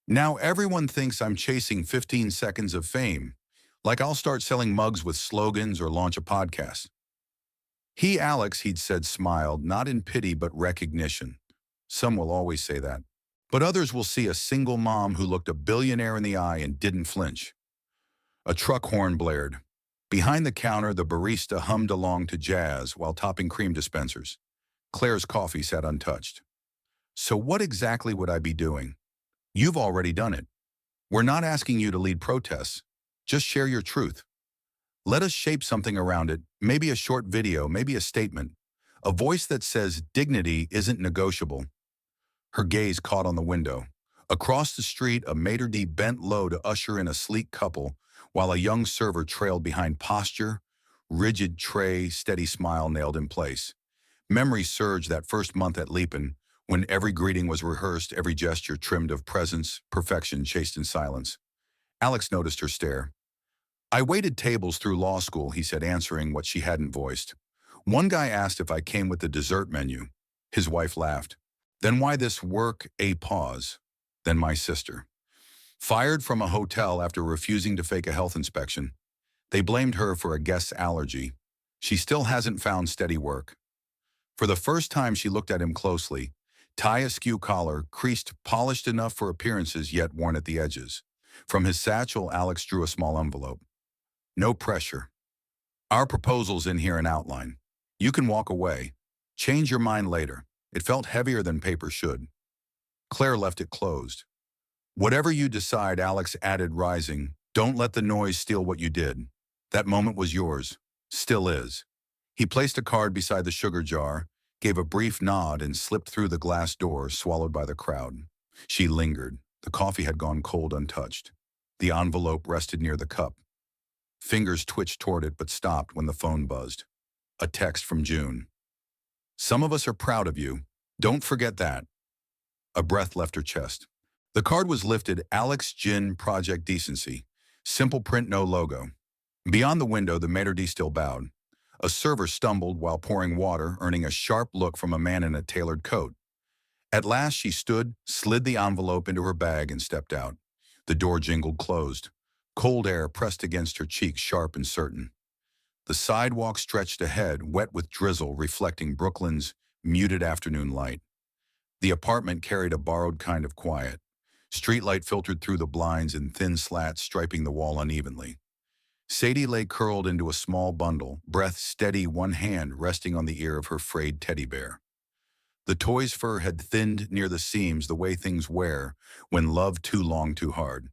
S1: Now everyone thinks I'm chasing 15 seconds of fame, like I'll start selling mugs with slogans or launch a podcast. He, Alex, he'd said, smiled, not in pity but recognition. Some will always say that. But others will see a single mom who looked a billionaire in the eye and didn't flinch. A truck horn blared. Behind the counter, the barista hummed along to jazz while topping cream dispensers. Claire's coffee sat untouched. So what exactly would I be doing? You've already done it. We're not asking you to lead protests. Just share your truth. Let us shape something around it, maybe a short video, maybe a statement. A voice that says dignity isn't negotiable. Her gaze caught on the window. Across the street, a maitre d' bent low to usher in a sleek couple, while a young server trailed behind, posture, rigid tray, steady smile nailed in place. Memory surged that first month at Leapin, when every greeting was rehearsed, every gesture trimmed of presence, perfection chased in silence. Alex noticed her stare. I waited tables through law school, he said, answering what she hadn't voiced. One guy asked if I came with the dessert menu. His wife laughed. Then why this work? A pause. Then my sister. Fired from a hotel after refusing to fake a health inspection. They blamed her for a guest's allergy. She still hasn't found steady work. For the first time, she looked at him closely. Tie askew collar, creased, polished enough for appearances, yet worn at the edges. From his satchel, Alex drew a small envelope. No pressure. Our proposal's in here in outline. You can walk away. Change your mind later. It felt heavier than paper should. Claire left it closed. Whatever you decide, Alex added, rising, don't let the noise steal what you did. That moment was yours. Still is. He placed a card beside the sugar jar, gave a brief nod, and slipped through the glass door, swallowed by the crowd. She lingered. The coffee had gone cold untouched. The envelope rested near the cup. Fingers twitched toward it but stopped when the phone buzzed. A text from June. "Some of us are proud of you. Don't forget that." A breath left her chest. The card was lifted, Alex Gin Project Decency. Simple print, no logo. Beyond the window, the maitre d' still bowed. A server stumbled while pouring water, earning a sharp look from a man in a tailored coat. At last she stood, slid the envelope into her bag, and stepped out. The door jingled closed. Cold air pressed against her cheeks, sharp and certain. The sidewalk stretched ahead, wet with drizzle, reflecting Brooklyn's muted afternoon light. The apartment carried a borrowed kind of quiet. Streetlight filtered through the blinds in thin slats, striping the wall unevenly. Sadie lay curled into a small bundle, breath steady, one hand resting on the ear of her frayed teddy bear. The toy's fur had thinned near the seams, the way things wear when loved too long, too hard.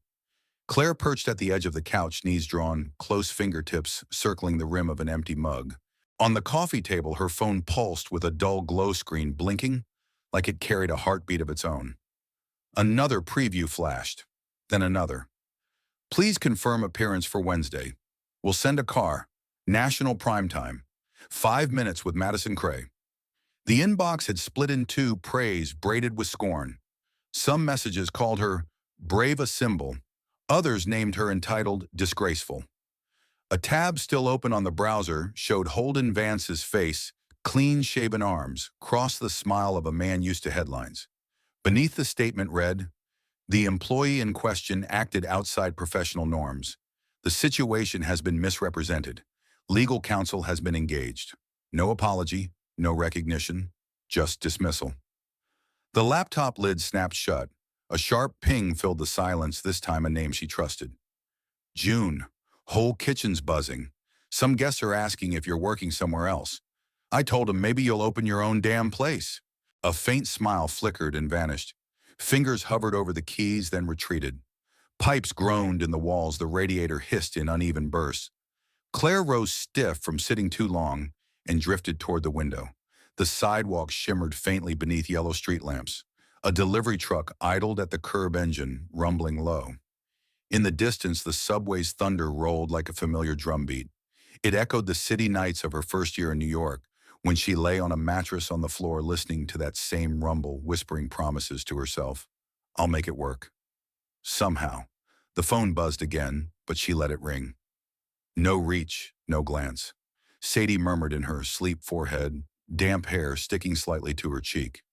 S1: Claire perched at the edge of the couch, knees drawn, close fingertips circling the rim of an empty mug. On the coffee table, her phone pulsed with a dull glow screen blinking like it carried a heartbeat of its own. Another preview flashed, then another. "Please confirm appearance for Wednesday. We'll send a car. National primetime. 5 minutes with Madison Cray." The inbox had split in two, praise braided with scorn. Some messages called her brave a symbol. Others named her entitled disgraceful. A tab still open on the browser showed Holden Vance's face, clean-shaven arms, crossed the smile of a man used to headlines. Beneath the statement read, "The employee in question acted outside professional norms. The situation has been misrepresented. Legal counsel has been engaged. No apology, no recognition, just dismissal." The laptop lid snapped shut. A sharp ping filled the silence, this time a name she trusted. "June. Whole kitchen's buzzing. Some guests are asking if you're working somewhere else. I told them maybe you'll open your own damn place." A faint smile flickered and vanished. Fingers hovered over the keys, then retreated. Pipes groaned in the walls, the radiator hissed in uneven bursts. Claire rose stiff from sitting too long and drifted toward the window. The sidewalk shimmered faintly beneath yellow street lamps. A delivery truck idled at the curb, engine rumbling low. In the distance, the subway's thunder rolled like a familiar drumbeat. It echoed the city nights of her first year in New York, when she lay on a mattress on the floor listening to that same rumble, whispering promises to herself. "I'll make it work." Somehow. The phone buzzed again, but she let it ring. No reach, no glance. Sadie murmured in her sleep forehead, damp hair sticking slightly to her cheek.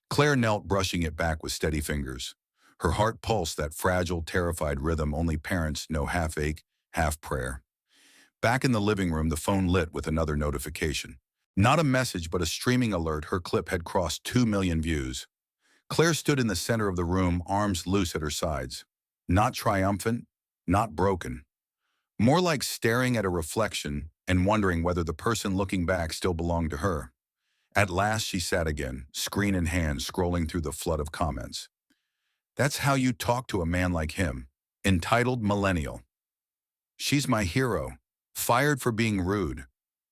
S1: Claire knelt, brushing it back with steady fingers. Her heart pulsed, that fragile, terrified rhythm only parents know, half ache, half prayer. Back in the living room, the phone lit with another notification. Not a message, but a streaming alert. Her clip had crossed 2 million views. Claire stood in the center of the room, arms loose at her sides. Not triumphant, not broken. More like staring at a reflection and wondering whether the person looking back still belonged to her. At last she sat again, screen in hand, scrolling through the flood of comments. "That's how you talk to a man like him. Entitled millennial. She's my hero. Fired for being rude.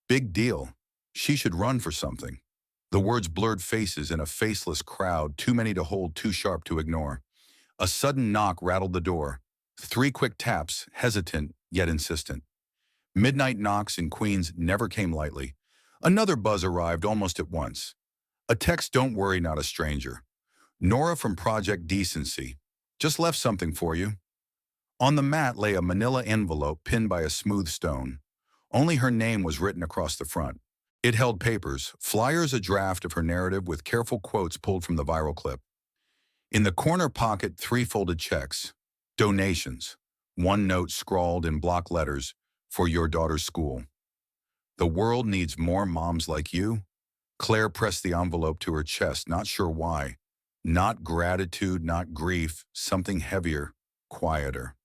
S1: Big deal. She should run for something." The words blurred faces in a faceless crowd, too many to hold, too sharp to ignore. A sudden knock rattled the door. 3 quick taps, hesitant yet insistent. Midnight knocks in Queens never came lightly. Another buzz arrived almost at once. A text, "Don't worry, not a stranger. Nora from Project Decency. Just left something for you." On the mat lay a manila envelope pinned by a smooth stone. Only her name was written across the front. It held papers, flyers, a draft of her narrative with careful quotes pulled from the viral clip. In the corner pocket, 3 folded checks. Donations. 1 note scrawled in block letters, "For your daughter's school." "The world needs more moms like you." Claire pressed the envelope to her chest, not sure why. Not gratitude, not grief, something heavier, quieter.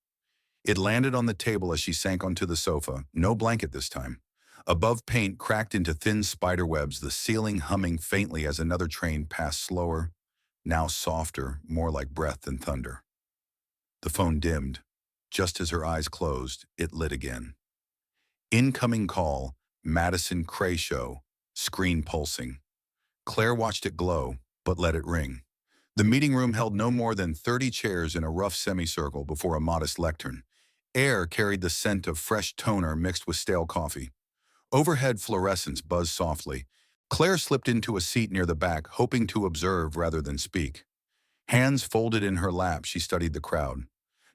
S1: It landed on the table as she sank onto the sofa, no blanket this time. Above, paint cracked into thin spider webs, the ceiling humming faintly as another train passed, slower, now softer, more like breath than thunder. The phone dimmed. Just as her eyes closed, it lit again. Incoming call, Madison Cray Show, screen pulsing. Claire watched it glow, but let it ring. The meeting room held no more than 30 chairs in a rough semicircle before a modest lectern. Air carried the scent of fresh toner mixed with stale coffee. Overhead fluorescents buzzed softly. Claire slipped into a seat near the back, hoping to observe rather than speak. Hands folded in her lap, she studied the crowd.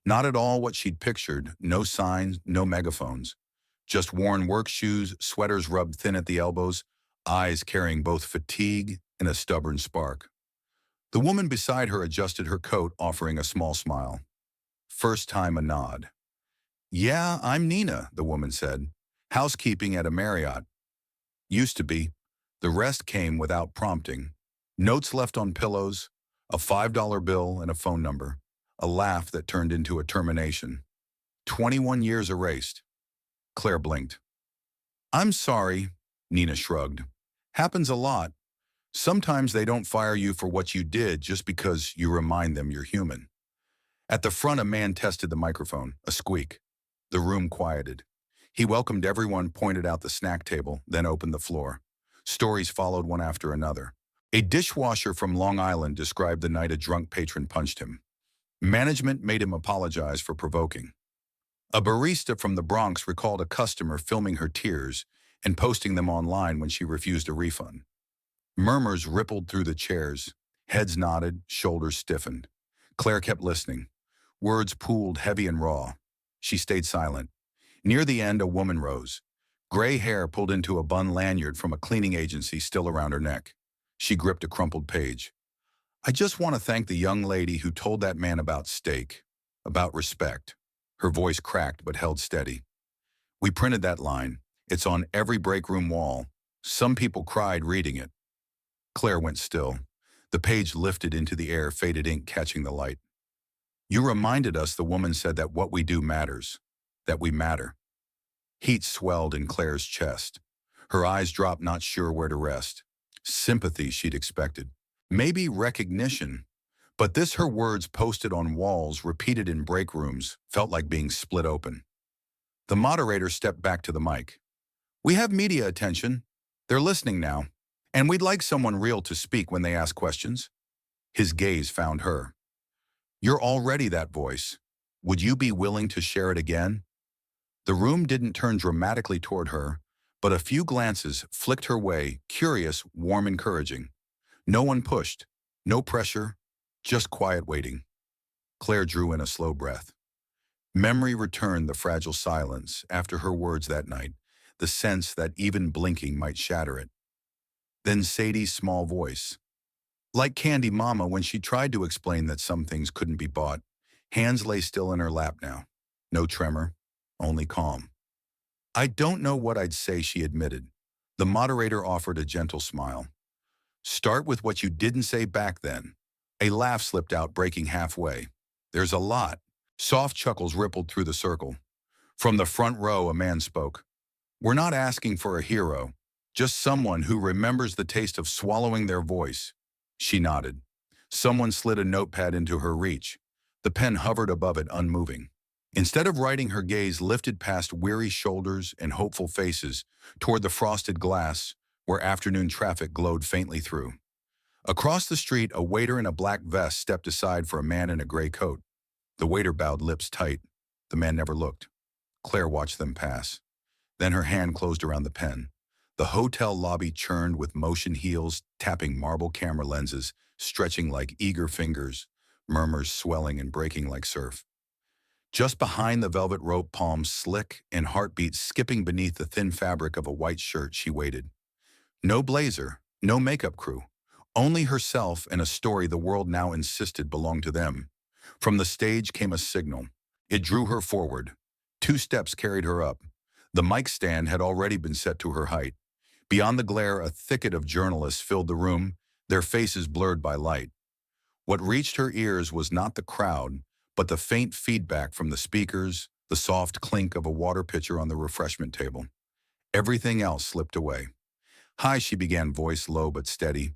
S1: Not at all what she'd pictured, no signs, no megaphones. Just worn work shoes, sweaters rubbed thin at the elbows, eyes carrying both fatigue and a stubborn spark. The woman beside her adjusted her coat, offering a small smile. First time a nod. "Yeah, I'm Nina," the woman said. "Housekeeping at a Marriott. Used to be." The rest came without prompting. Notes left on pillows, a $5 bill and a phone number. A laugh that turned into a termination. 21 years erased. Claire blinked. "I'm sorry," Nina shrugged. "Happens a lot. Sometimes they don't fire you for what you did just because you remind them you're human." At the front, a man tested the microphone, a squeak. The room quieted. He welcomed everyone, pointed out the snack table, then opened the floor. Stories followed one after another. A dishwasher from Long Island described the night a drunk patron punched him. Management made him apologize for provoking. A barista from the Bronx recalled a customer filming her tears and posting them online when she refused a refund. Murmurs rippled through the chairs. Heads nodded, shoulders stiffened. Claire kept listening. Words pooled heavy and raw. She stayed silent. Near the end, a woman rose. Gray hair pulled into a bun lanyard from a cleaning agency still around her neck. She gripped a crumpled page. "I just want to thank the young lady who told that man about steak, about respect." Her voice cracked but held steady. "We printed that line. It's on every break room wall. Some people cried reading it." Claire went still. The page lifted into the air, faded ink catching the light. "You reminded us," the woman said, "that what we do matters, that we matter." Heat swelled in Claire's chest. Her eyes dropped, not sure where to rest. Sympathy she'd expected. Maybe recognition. But this, her words posted on walls, repeated in break rooms, felt like being split open. The moderator stepped back to the mic. "We have media attention. They're listening now. And we'd like someone real to speak when they ask questions." His gaze found her. "You're already that voice. Would you be willing to share it again?" The room didn't turn dramatically toward her, but a few glances flicked her way, curious, warm, encouraging. No one pushed, no pressure, just quiet waiting. Claire drew in a slow breath. Memory returned, the fragile silence after her words that night, the sense that even blinking might shatter it. Then Sadie's small voice. Like Candy Mama when she tried to explain that some things couldn't be bought. Hands lay still in her lap now. No tremor, only calm. "I don't know what I'd say," she admitted. The moderator offered a gentle smile. "Start with what you didn't say back then." A laugh slipped out, breaking halfway. "There's a lot." Soft chuckles rippled through the circle. From the front row, a man spoke. "We're not asking for a hero, just someone who remembers the taste of swallowing their voice." She nodded. Someone slid a notepad into her reach. The pen hovered above it, unmoving. Instead of writing, her gaze lifted past weary shoulders and hopeful faces toward the frosted glass where afternoon traffic glowed faintly through. Across the street, a waiter in a black vest stepped aside for a man in a gray coat. The waiter bowed, lips tight. The man never looked. Claire watched them pass. Then her hand closed around the pen. The hotel lobby churned with motion, heels tapping marble camera lenses, stretching like eager fingers, murmurs swelling and breaking like surf. Just behind the velvet rope, palms slick and heartbeats skipping beneath the thin fabric of a white shirt, she waited. No blazer, no makeup crew, only herself and a story the world now insisted belonged to them. From the stage came a signal. It drew her forward. 2 steps carried her up. The mic stand had already been set to her height. Beyond the glare, a thicket of journalists filled the room, their faces blurred by light. What reached her ears was not the crowd, but the faint feedback from the speakers, the soft clink of a water pitcher on the refreshment table. Everything else slipped away. "Hi," she began, voice low but steady.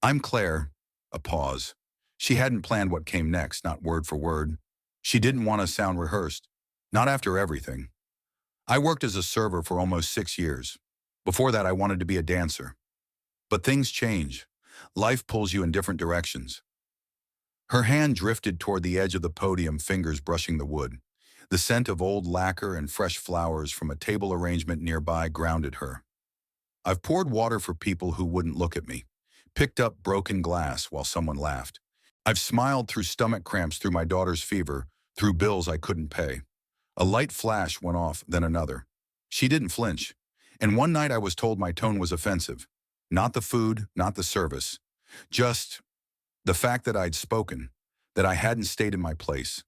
S1: "I'm Claire." A pause. She hadn't planned what came next, not word for word. She didn't want to sound rehearsed. Not after everything. "I worked as a server for almost 6 years. Before that, I wanted to be a dancer. But things change. Life pulls you in different directions." Her hand drifted toward the edge of the podium, fingers brushing the wood. The scent of old lacquer and fresh flowers from a table arrangement nearby grounded her. I've poured water for people who wouldn't look at me, picked up broken glass while someone laughed. I've smiled through stomach cramps, through my daughter's fever, through bills I couldn't pay. A light flash went off, then another. She didn't flinch. And one night I was told my tone was offensive. Not the food, not the service. Just the fact that I'd spoken, that I hadn't stayed in my place.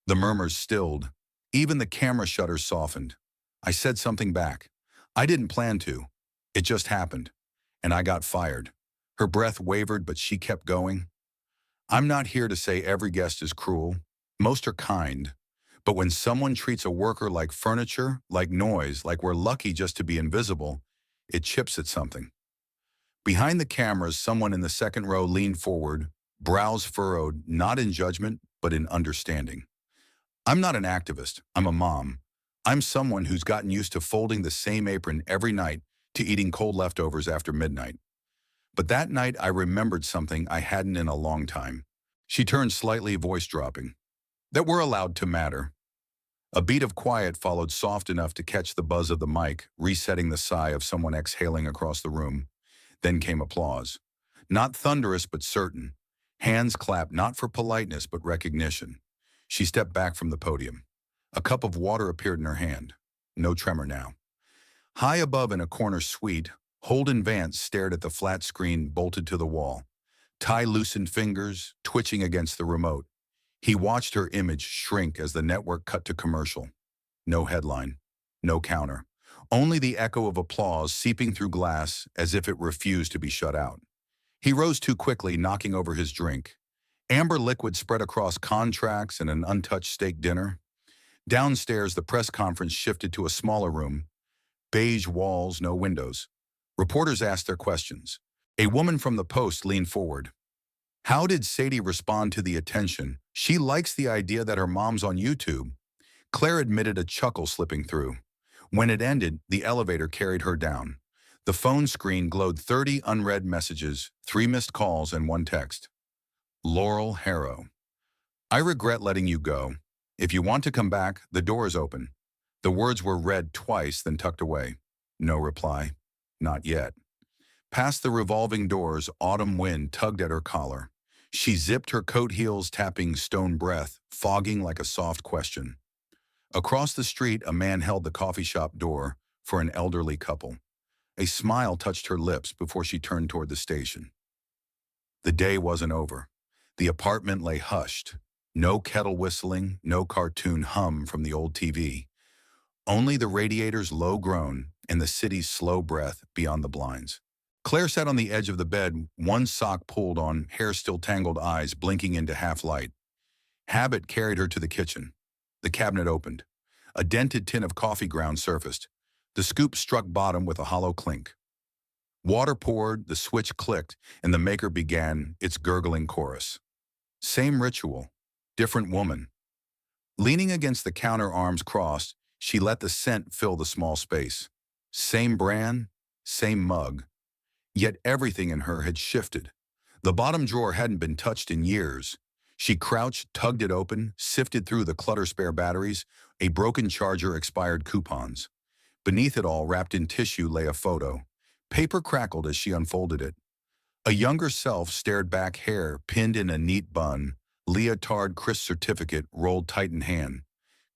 S1: The murmurs stilled. Even the camera shutters softened. I said something back. I didn't plan to. It just happened. And I got fired. Her breath wavered, but she kept going. I'm not here to say every guest is cruel. Most are kind. But when someone treats a worker like furniture, like noise, like we're lucky just to be invisible, it chips at something. Behind the cameras, someone in the second row leaned forward, brows furrowed, not in judgment, but in understanding. I'm not an activist. I'm a mom. I'm someone who's gotten used to folding the same apron every night, to eating cold leftovers after midnight. But that night I remembered something I hadn't in a long time. She turned slightly, voice dropping. That we're allowed to matter. A beat of quiet followed, soft enough to catch the buzz of the mic, resetting the sigh of someone exhaling across the room. Then came applause. Not thunderous, but certain. Hands clapped, not for politeness, but recognition. She stepped back from the podium. A cup of water appeared in her hand. No tremor now. High above in a corner suite, Holden Vance stared at the flat screen bolted to the wall. Ty loosened fingers, twitching against the remote. He watched her image shrink as the network cut to commercial. No headline, no counter. Only the echo of applause seeping through glass as if it refused to be shut out. He rose too quickly, knocking over his drink. Amber liquid spread across contracts and an untouched steak dinner. Downstairs, the press conference shifted to a smaller room. Beige walls, no windows. Reporters asked their questions. A woman from the Post leaned forward. How did Sadie respond to the attention? She likes the idea that her mom's on YouTube. Claire admitted, a chuckle slipping through. When it ended, the elevator carried her down. The phone screen glowed 30 unread messages, 3 missed calls, and 1 text. Laurel Harrow. I regret letting you go. If you want to come back, the door is open. The words were read twice, then tucked away. No reply. Not yet. Past the revolving doors, autumn wind tugged at her collar. She zipped her coat heels, tapping stone breath, fogging like a soft question. Across the street, a man held the coffee shop door for an elderly couple. A smile touched her lips before she turned toward the station. The day wasn't over. The apartment lay hushed. No kettle whistling, no cartoon hum from the old TV. Only the radiator's low groan and the city's slow breath beyond the blinds. Claire sat on the edge of the bed, one sock pulled on, hair still tangled, eyes blinking into half-light. Habit carried her to the kitchen. The cabinet opened. A dented tin of coffee grounds surfaced. The scoop struck bottom with a hollow clink. Water poured, the switch clicked, and the maker began its gurgling chorus. Same ritual, different woman. Leaning against the counter, arms crossed, she let the scent fill the small space. Same brand, same mug. Yet everything in her had shifted. The bottom drawer hadn't been touched in years. She crouched, tugged it open, sifted through the clutter, spare batteries, a broken charger, expired coupons. Beneath it all, wrapped in tissue, lay a photo. Paper crackled as she unfolded it. A younger self stared back, hair pinned in a neat bun, leotard, crisp certificate rolled tight in hand.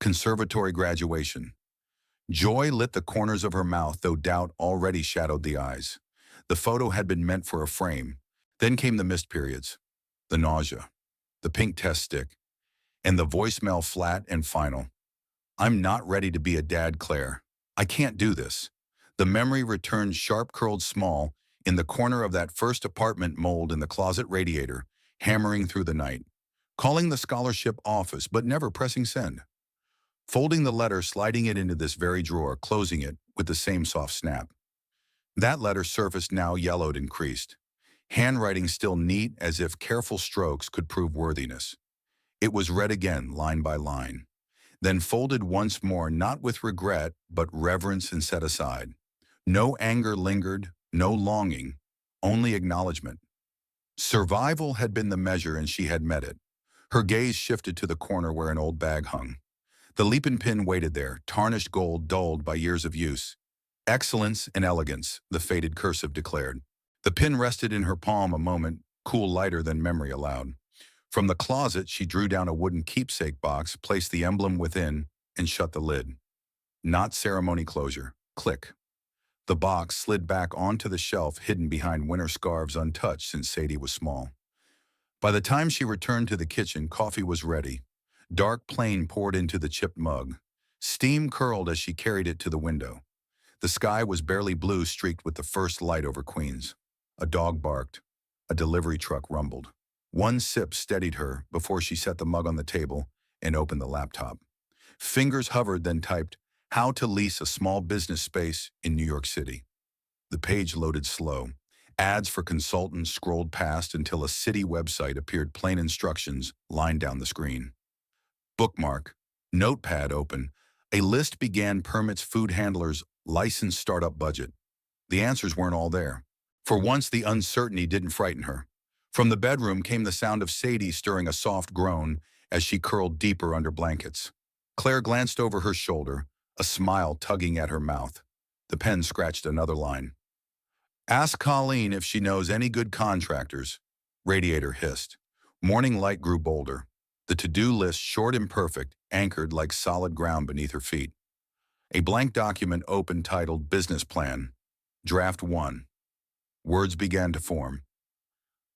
S1: Conservatory graduation. Joy lit the corners of her mouth, though doubt already shadowed the eyes. The photo had been meant for a frame. Then came the missed periods, the nausea, the pink test stick, and the voicemail, flat and final. I'm not ready to be a dad, Claire. I can't do this. The memory returned, sharp, curled, small, in the corner of that first apartment, mold in the closet radiator, hammering through the night. Calling the scholarship office, but never pressing send. Folding the letter, sliding it into this very drawer, closing it with the same soft snap. That letter surfaced now, yellowed and creased. Handwriting still neat, as if careful strokes could prove worthiness. It was read again, line by line. Then folded once more, not with regret, but reverence, and set aside. No anger lingered, no longing, only acknowledgement. Survival had been the measure, and she had met it. Her gaze shifted to the corner where an old bag hung. The Lipin pin waited there, tarnished gold dulled by years of use. Excellence and elegance, the faded cursive declared. The pin rested in her palm a moment, cool lighter than memory allowed. From the closet, she drew down a wooden keepsake box, placed the emblem within, and shut the lid. Not ceremony closure. Click. The box slid back onto the shelf hidden behind winter scarves untouched since Sadie was small. By the time she returned to the kitchen, coffee was ready. Dark plain poured into the chipped mug. Steam curled as she carried it to the window. The sky was barely blue, streaked with the first light over Queens. A dog barked. A delivery truck rumbled. One sip steadied her before she set the mug on the table and opened the laptop. Fingers hovered, then typed, "How to lease a small business space in New York City." The page loaded slow. Ads for consultants scrolled past until a city website appeared, plain instructions lined down the screen. Bookmark. Notepad open. A list began: permits, food handlers, licensed startup budget. The answers weren't all there. For once, the uncertainty didn't frighten her. From the bedroom came the sound of Sadie stirring a soft groan as she curled deeper under blankets. Claire glanced over her shoulder, a smile tugging at her mouth. The pen scratched another line. "Ask Colleen if she knows any good contractors." Radiator hissed. Morning light grew bolder. The to-do list, short and perfect, anchored like solid ground beneath her feet. A blank document opened titled Business Plan. Draft 1. Words began to form.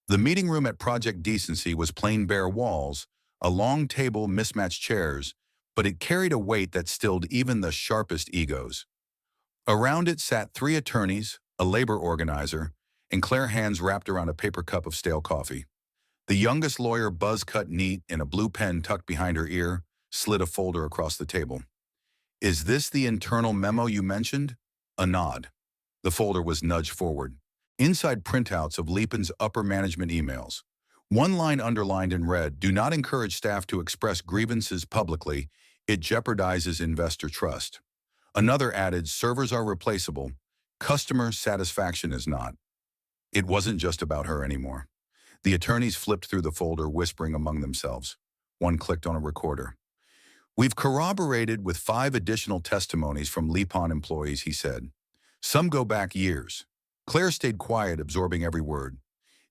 S1: The meeting room at Project Decency was plain bare walls, a long table, mismatched chairs, but it carried a weight that stilled even the sharpest egos. Around it sat 3 attorneys, a labor organizer, and Claire, hands wrapped around a paper cup of stale coffee. The youngest lawyer, buzz cut neat and a blue pen tucked behind her ear, slid a folder across the table. "Is this the internal memo you mentioned?" A nod. The folder was nudged forward. Inside, printouts of Lipin's upper management emails. One line underlined in red: "Do not encourage staff to express grievances publicly. It jeopardizes investor trust." Another added: "Servers are replaceable. Customer satisfaction is not." It wasn't just about her anymore. The attorneys flipped through the folder, whispering among themselves. One clicked on a recorder. "We've corroborated with 5 additional testimonies from Lipin employees," he said. "Some go back years." Claire stayed quiet, absorbing every word.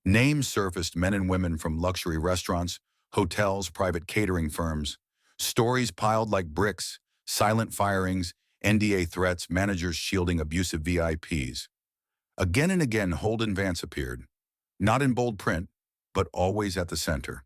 S1: Names surfaced: men and women from luxury restaurants, hotels, private catering firms. Stories piled like bricks: silent firings, NDA threats, managers shielding abusive VIPs. Again and again, Holden Vance appeared. Not in bold print, but always at the center.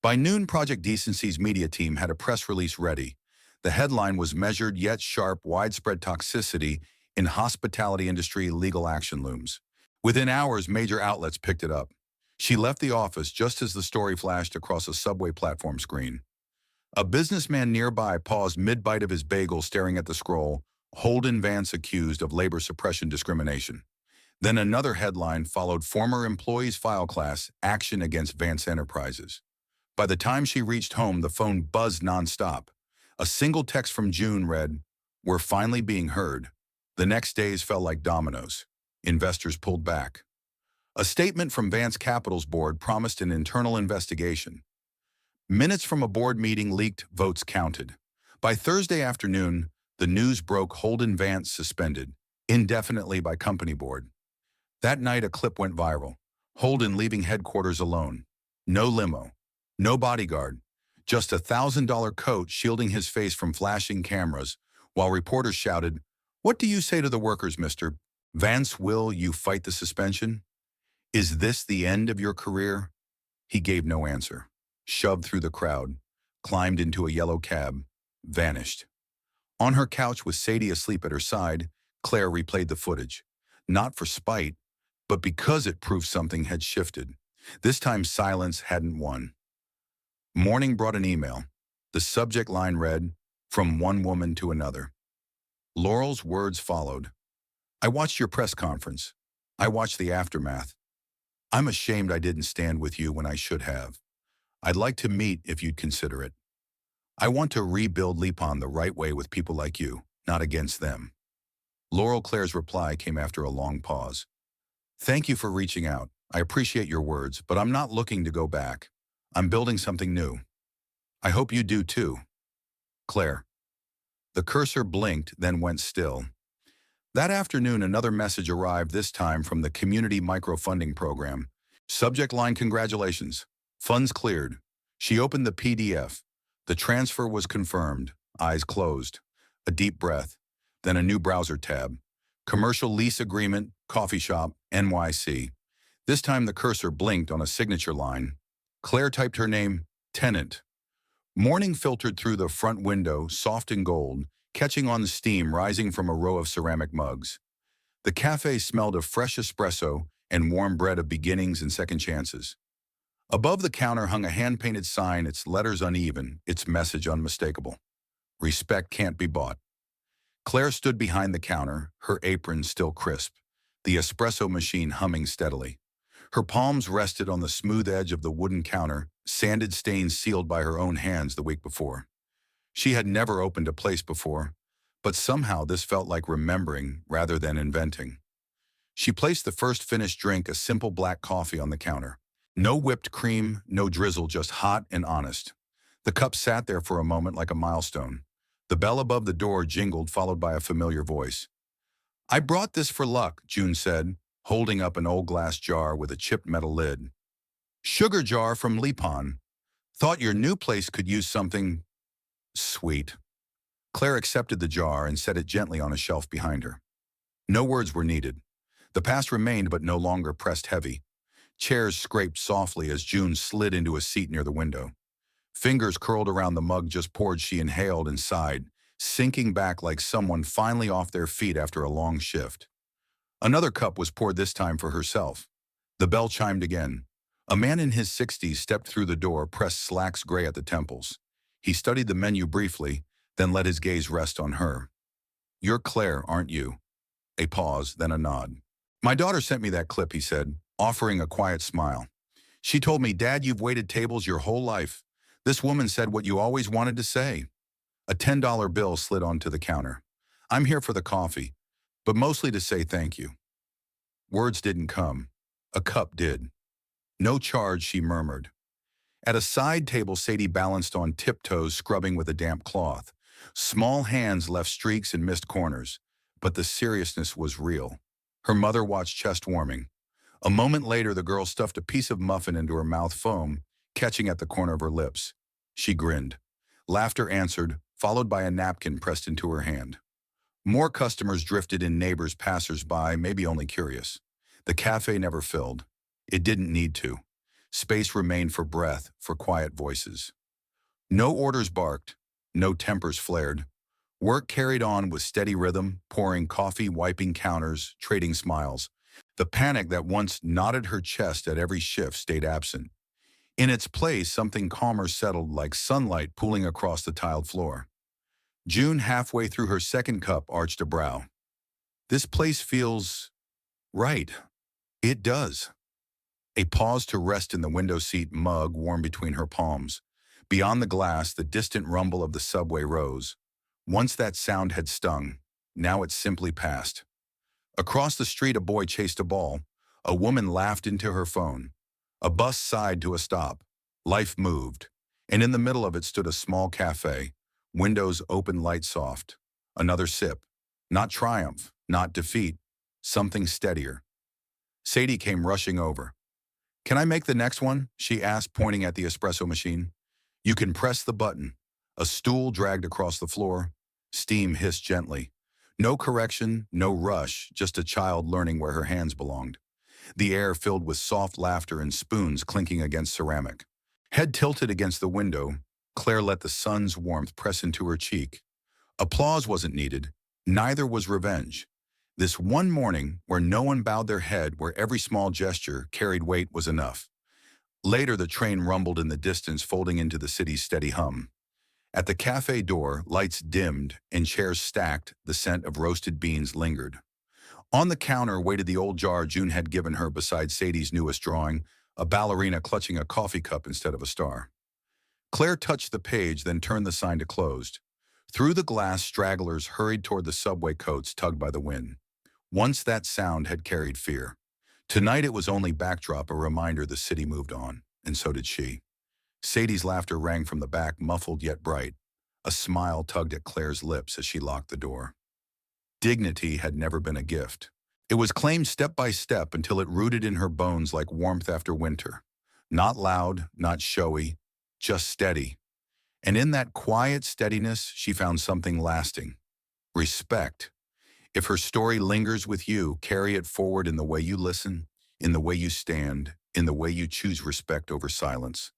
S1: By noon, Project Decency's media team had a press release ready. The headline was "Measured Yet Sharp: Widespread Toxicity in Hospitality Industry Legal Action Looms." Within hours, major outlets picked it up. She left the office just as the story flashed across a subway platform screen. A businessman nearby paused mid-bite of his bagel, staring at the scroll: "Holden Vance accused of labor suppression discrimination." Then another headline followed: "Former employees file class action against Vance Enterprises." By the time she reached home, the phone buzzed nonstop. A single text from June read, "We're finally being heard." The next days fell like dominoes. Investors pulled back. A statement from Vance Capital's board promised an internal investigation. Minutes from a board meeting leaked, votes counted. By Thursday afternoon, the news broke: Holden Vance suspended indefinitely by company board. That night, a clip went viral. Holden leaving headquarters alone. No limo. No bodyguard. Just a $1,000 coat shielding his face from flashing cameras, while reporters shouted, "What do you say to the workers, Mr. Vance? Will you fight the suspension? Is this the end of your career?" He gave no answer. Shoved through the crowd, climbed into a yellow cab, vanished. On her couch with Sadie asleep at her side, Claire replayed the footage. Not for spite, but because it proved something had shifted. This time, silence hadn't won. Morning brought an email. The subject line read, "From one woman to another." Laurel's words followed. "I watched your press conference. I watched the aftermath. I'm ashamed I didn't stand with you when I should have. I'd like to meet if you'd consider it. I want to rebuild Lipin the right way with people like you, not against them." Claire's reply came after a long pause. "Thank you for reaching out. I appreciate your words, but I'm not looking to go back. I'm building something new. I hope you do too." Claire. The cursor blinked, then went still. That afternoon, another message arrived, this time from the Community Microfunding Program. Subject line: congratulations. Funds cleared. She opened the PDF. The transfer was confirmed. Eyes closed. A deep breath. Then a new browser tab. Commercial lease agreement, coffee shop, NYC. This time the cursor blinked on a signature line. Claire typed her name, tenant. Morning filtered through the front window, soft and gold, catching on the steam rising from a row of ceramic mugs. The cafe smelled of fresh espresso and warm bread of beginnings and second chances. Above the counter hung a hand-painted sign, its letters uneven, its message unmistakable. Respect can't be bought. Claire stood behind the counter, her apron still crisp, the espresso machine humming steadily. Her palms rested on the smooth edge of the wooden counter, sanded stains sealed by her own hands the week before. She had never opened a place before, but somehow this felt like remembering rather than inventing. She placed the first finished drink, a simple black coffee, on the counter. No whipped cream, no drizzle, just hot and honest. The cup sat there for a moment like a milestone. The bell above the door jingled, followed by a familiar voice. "I brought this for luck," June said, holding up an old glass jar with a chipped metal lid. "Sugar jar from Lipon. Thought your new place could use something sweet." Claire accepted the jar and set it gently on a shelf behind her. No words were needed. The past remained, but no longer pressed heavy. Chairs scraped softly as June slid into a seat near the window. Fingers curled around the mug just poured. She inhaled and sighed, sinking back like someone finally off their feet after a long shift. Another cup was poured, this time for herself. The bell chimed again. A man in his 60s stepped through the door, pressed slacks gray at the temples. He studied the menu briefly, then let his gaze rest on her. "You're Claire, aren't you?" A pause, then a nod. "My daughter sent me that clip," he said, offering a quiet smile. "She told me, 'Dad, you've waited tables your whole life. This woman said what you always wanted to say.'" A $10 bill slid onto the counter. "I'm here for the coffee, but mostly to say thank you." Words didn't come. A cup did. "No charge," she murmured. At a side table, Sadie balanced on tiptoes, scrubbing with a damp cloth. Small hands left streaks and missed corners, but the seriousness was real. Her mother watched, chest warming. A moment later, the girl stuffed a piece of muffin into her mouth, foam catching at the corner of her lips. She grinned. Laughter answered, followed by a napkin pressed into her hand. More customers drifted in, neighbors, passers-by, maybe only curious. The cafe never filled. It didn't need to. Space remained for breath, for quiet voices. No orders barked. No tempers flared. Work carried on with steady rhythm, pouring coffee, wiping counters, trading smiles. The panic that once knotted her chest at every shift stayed absent. In its place, something calmer settled, like sunlight pooling across the tiled floor. June, halfway through her second cup, arched a brow. "This place feels right." "It does." A pause to rest in the window seat, mug warm between her palms. Beyond the glass, the distant rumble of the subway rose. Once that sound had stung, now it simply passed. Across the street, a boy chased a ball. A woman laughed into her phone. A bus sighed to a stop. Life moved, and in the middle of it stood a small cafe, windows open, light soft. Another sip. Not triumph, not defeat, something steadier. Sadie came rushing over. "Can I make the next one?" she asked, pointing at the espresso machine. "You can press the button." A stool dragged across the floor. Steam hissed gently. No correction, no rush, just a child learning where her hands belonged. The air filled with soft laughter and spoons clinking against ceramic. Head tilted against the window, Claire let the sun's warmth press into her cheek. Applause wasn't needed, neither was revenge. This one morning, where no one bowed their head, where every small gesture carried weight, was enough. Later, the train rumbled in the distance, folding into the city's steady hum. At the cafe door, lights dimmed and chairs stacked, the scent of roasted beans lingered. On the counter waited the old jar June had given her beside Sadie's newest drawing, a ballerina clutching a coffee cup instead of a star. Claire touched the page, then turned the sign to closed. Through the glass, stragglers hurried toward the subway, coats tugged by the wind. Once that sound had carried fear. Tonight it was only backdrop, a reminder the city moved on, and so did she. Sadie's laughter rang from the back, muffled yet bright. A smile tugged at Claire's lips as she locked the door. Dignity had never been a gift. It was claimed step by step until it rooted in her bones like warmth after winter. Not loud, not showy, just steady. And in that quiet steadiness, she found something lasting. Respect. If her story lingers with you, carry it forward in the way you listen, in the way you stand, in the way you choose respect over silence.